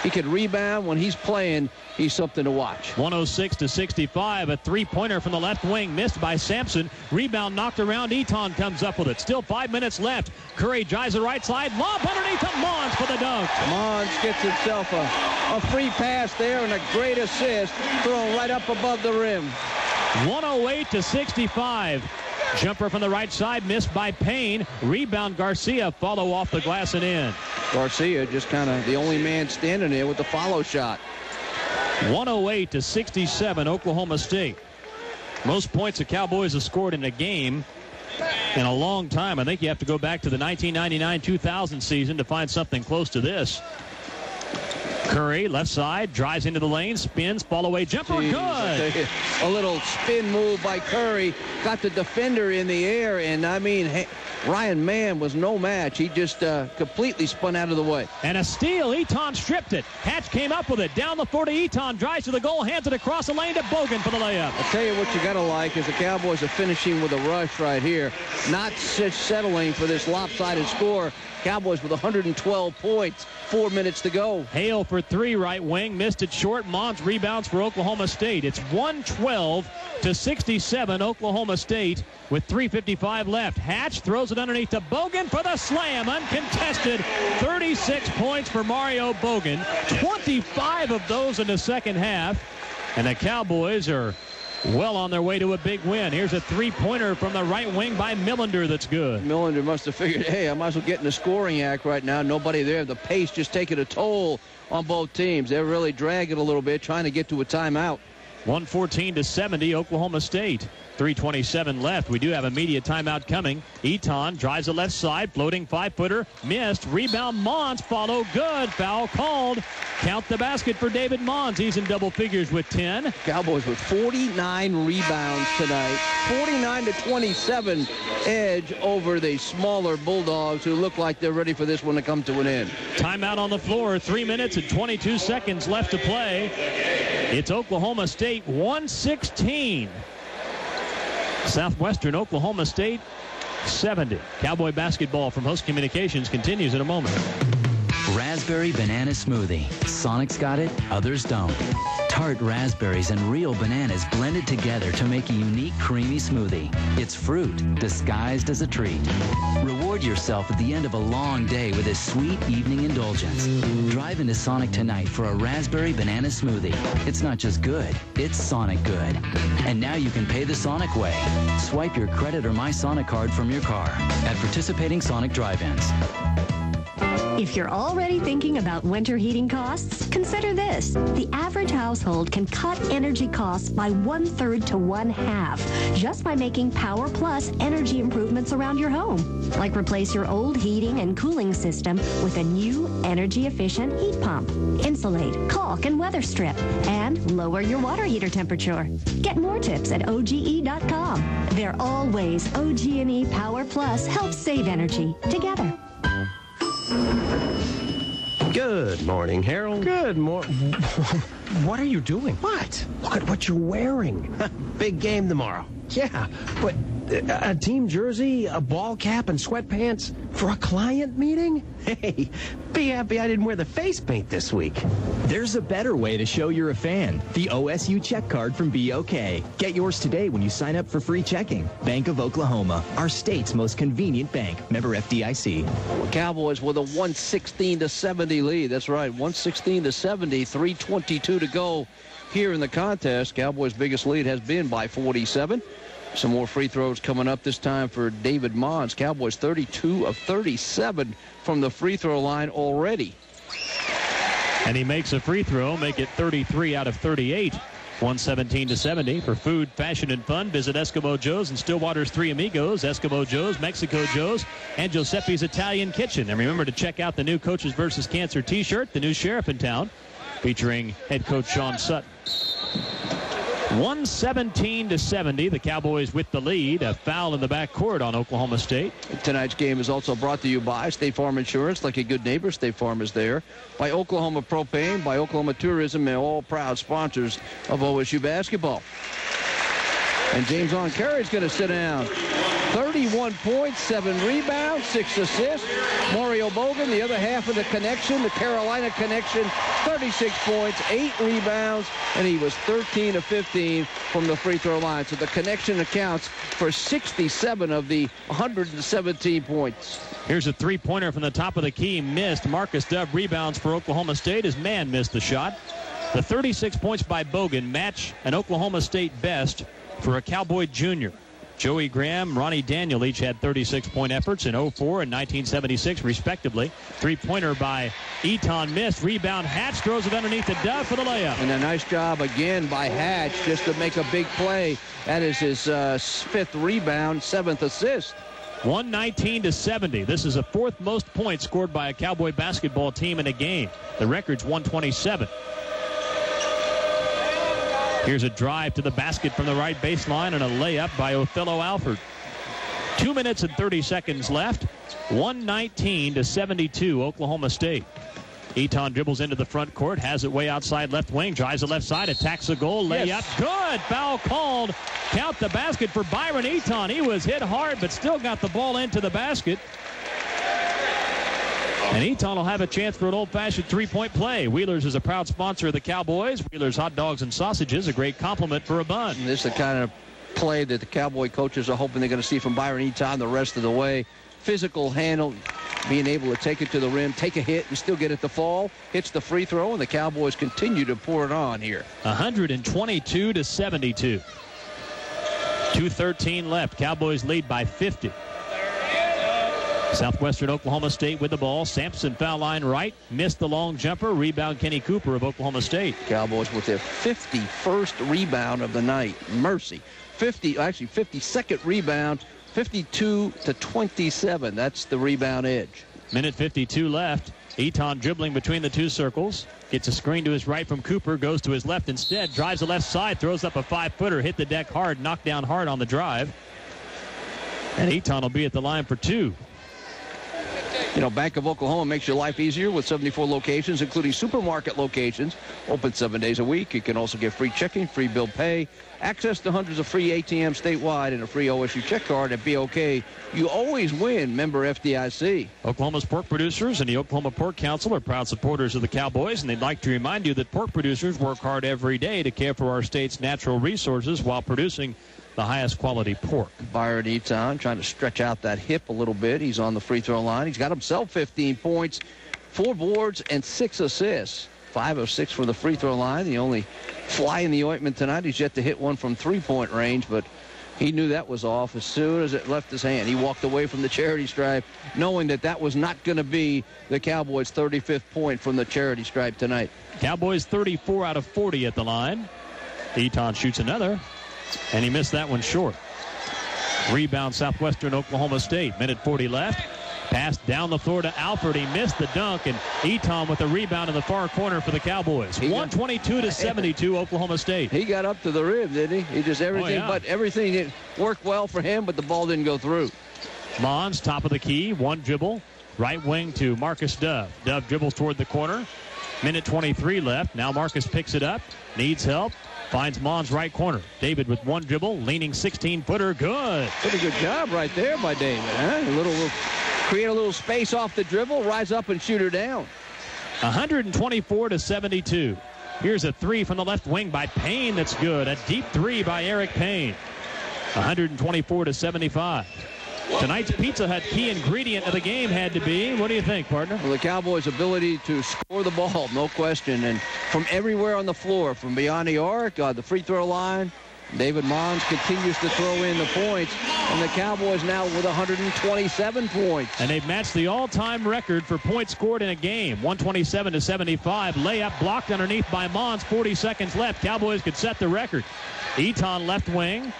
He can rebound. When he's playing, he's something to watch. 106-65. A 3-pointer from the left wing missed by Sampson. Rebound knocked around. Eton comes up with it. Still 5 minutes left. Curry drives the right side. Lob underneath to Mons for the dunk. Mons gets himself a free pass there and a great assist thrown right up above the rim. 108-65. Jumper from the right side missed by Payne. Rebound Garcia, follow off the glass and in. Garcia just kind of the only man standing there with the follow shot. 108-67 Oklahoma State. Most points the Cowboys have scored in a game in a long time. I think you have to go back to the 1999-2000 season to find something close to this. Curry, left side, drives into the lane, spins, fall away jumper, good. A little spin move by Curry, got the defender in the air, and I mean, Ryan Mann was no match. He just completely spun out of the way. And a steal, Eton stripped it. Hatch came up with it, down the floor to Eton, drives to the goal, hands it across the lane to Boggan for the layup. I'll tell you what you gotta like is the Cowboys are finishing with a rush right here, not settling for this lopsided score. Cowboys with 112 points, 4 minutes to go. Hale for 3, right wing, missed it short. Mons rebounds for Oklahoma State. It's 112-67 Oklahoma State with 3:55 left. Hatch throws it underneath to Boggan for the slam, uncontested. 36 points for Mario Boggan, 25 of those in the second half, and the Cowboys are well on their way to a big win. Here's a 3-pointer from the right wing by Millender that's good. Millender must have figured, hey, I might as well get in the scoring act right now. Nobody there. The pace just taking a toll on both teams. They're really dragging a little bit, trying to get to a timeout. 114-70, Oklahoma State. 3:27 left. We do have a media timeout coming. Eton drives the left side, floating 5-footer, missed. Rebound, Mons, follow, good. Foul called. Count the basket for David Mons. He's in double figures with 10. Cowboys with 49 rebounds tonight. 49-27 edge over the smaller Bulldogs, who look like they're ready for this one to come to an end. Timeout on the floor. 3 minutes and 22 seconds left to play. It's Oklahoma State 116. Southwestern Oklahoma State 70. Cowboy basketball from Host Communications continues in a moment. Raspberry banana smoothie. Sonic's got it, others don't. Tart raspberries and real bananas blended together to make a unique creamy smoothie. It's fruit disguised as a treat. Reward yourself at the end of a long day with a sweet evening indulgence. Drive into Sonic tonight for a raspberry banana smoothie. It's not just good, it's Sonic good. And now you can pay the Sonic way. Swipe your credit or My Sonic card from your car at participating Sonic drive-ins. If you're already thinking about winter heating costs, consider this. The average household can cut energy costs by 1/3 to 1/2 just by making Power Plus energy improvements around your home. Like replace your old heating and cooling system with a new energy-efficient heat pump. Insulate, caulk, and weather strip, and lower your water heater temperature. Get more tips at OGE.com. They're always OG&E Power Plus helps save energy together. Good morning, Harold. Good morning. What are you doing? What? Look at what you're wearing. Big game tomorrow. Yeah, but a team jersey, a ball cap, and sweatpants for a client meeting? Hey, be happy I didn't wear the face paint this week. There's a better way to show you're a fan. The OSU check card from BOK. Get yours today when you sign up for free checking. Bank of Oklahoma, our state's most convenient bank. Member FDIC. Cowboys with a 116-70 lead. That's right, 116-70, 3:22 to go here in the contest. Cowboys' biggest lead has been by 47. Some more free throws coming up, this time for David Mons. Cowboys 32 of 37 from the free throw line already. And he makes a free throw, make it 33 out of 38. 117-70. For food, fashion, and fun, visit Eskimo Joe's and Stillwater's Three Amigos, Eskimo Joe's, Mexico Joe's, and Giuseppe's Italian Kitchen. And remember to check out the new Coaches vs. Cancer t-shirt, the new sheriff in town, featuring head coach Sean Sutton. 117-70. The Cowboys with the lead. A foul in the backcourt on Oklahoma State. Tonight's game is also brought to you by State Farm Insurance. Like a good neighbor, State Farm is there. By Oklahoma Propane, by Oklahoma Tourism, and all proud sponsors of OSU basketball. And James Oncarry is going to sit down. 31 points, 7 rebounds, 6 assists. Mario Boggan, the other half of the connection, the Carolina connection, 36 points, 8 rebounds, and he was 13 of 15 from the free throw line. So the connection accounts for 67 of the 117 points. Here's a three-pointer from the top of the key, missed. Marcus Dove rebounds for Oklahoma State. His man missed the shot. The 36 points by Boggan match an Oklahoma State best for a Cowboy junior. Joey Graham, Ronnie Daniel each had 36-point efforts in 04 and 1976, respectively. Three-pointer by Eton missed. Rebound, Hatch throws it underneath the Dove for the layup. And a nice job again by Hatch just to make a big play. That is his 5th rebound, 7th assist. 119-70. This is the 4th most points scored by a Cowboy basketball team in a game. The record's 127. Here's a drive to the basket from the right baseline and a layup by Othello Alford. 2 minutes and 30 seconds left. 119-72, Oklahoma State. Eton dribbles into the front court, has it way outside left wing, drives the left side, attacks the goal, layup, yes. Good, foul called. Count the basket for Byron Eton. He was hit hard, but still got the ball into the basket. And Eton will have a chance for an old-fashioned three-point play. Wheeler's is a proud sponsor of the Cowboys. Wheeler's hot dogs and sausages, a great compliment for a bun. And this is the kind of play that the Cowboy coaches are hoping they're going to see from Byron Eton the rest of the way. Physical handle, being able to take it to the rim, take a hit, and still get it to fall. Hits the free throw, and the Cowboys continue to pour it on here. 122-72. 2:13 left. Cowboys lead by 50. Southwestern Oklahoma State with the ball. Sampson foul line right. Missed the long jumper. Rebound Kenny Cooper of Oklahoma State. Cowboys with their 51st rebound of the night. Mercy. 52nd rebound. 52-27. That's the rebound edge. Minute 52 left. Eaton dribbling between the two circles. Gets a screen to his right from Cooper. Goes to his left instead. Drives the left side. Throws up a 5-footer. Hit the deck hard. Knocked down hard on the drive. And Eaton will be at the line for 2. You know, Bank of Oklahoma makes your life easier with 74 locations, including supermarket locations, open 7 days a week. You can also get free checking, free bill pay, access to hundreds of free ATMs statewide, and a free OSU check card at BOK. You always win, member FDIC. Oklahoma's pork producers and the Oklahoma Pork Council are proud supporters of the Cowboys, and they'd like to remind you that pork producers work hard every day to care for our state's natural resources while producing the highest quality pork. Byron Eaton trying to stretch out that hip a little bit. He's on the free throw line. He's got himself 15 points, 4 boards, and 6 assists. 5 of 6 from the free throw line. The only fly in the ointment tonight. He's yet to hit one from 3-point range, but he knew that was off as soon as it left his hand. He walked away from the charity stripe knowing that that was not going to be the Cowboys' 35th point from the charity stripe tonight. Cowboys 34 out of 40 at the line. Eaton shoots another, and he missed that one short. Rebound Southwestern Oklahoma State. Minute 40 left. Pass down the floor to Alford. He missed the dunk, and Eaton with the rebound in the far corner for the Cowboys. 122-72 Oklahoma State. He got up to the rim, didn't he? He just everything, but everything didn't work well for him, but the ball didn't go through. Mons, top of the key, one dribble. Right wing to Marcus Dove. Dove dribbles toward the corner. Minute 23 left. Now Marcus picks it up. Needs help. Finds Mons right corner. David with one dribble, leaning 16-footer. Good. Pretty good job right there by David. Huh? Create a little space off the dribble, rise up and shoot her down. 124-72. Here's a 3 from the left wing by Payne. That's good. A deep 3 by Eric Payne. 124-75. Tonight's Pizza Hut key ingredient of the game had to be, what do you think, partner? Well, the Cowboys' ability to score the ball, no question. And from everywhere on the floor, from beyond the arc, the free throw line, David Mons continues to throw in the points. And the Cowboys now with 127 points. And they've matched the all-time record for points scored in a game. 127-75. Layup blocked underneath by Mons. 40 seconds left. Cowboys could set the record. Eaton left wing.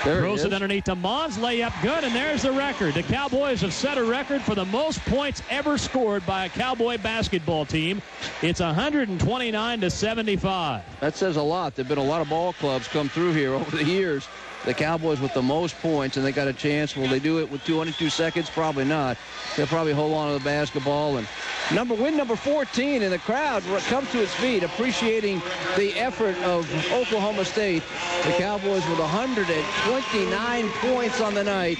Throws it underneath to Mons, layup good, and there's the record. The Cowboys have set a record for the most points ever scored by a Cowboy basketball team. It's 129-75. That says a lot. There have been a lot of ball clubs come through here over the years. The Cowboys with the most points, and they got a chance. Will they do it with 22 seconds? Probably not. They'll probably hold on to the basketball. And win number 14, and the crowd comes to its feet, appreciating the effort of Oklahoma State. The Cowboys with 129 points on the night,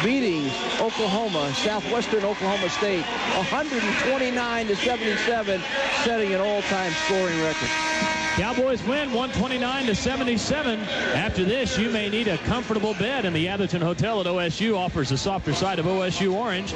beating Southwestern Oklahoma State, 129-77, setting an all-time scoring record. Cowboys win 129-77. After this, you may need a comfortable bed, and the Atherton Hotel at OSU offers the softer side of OSU orange.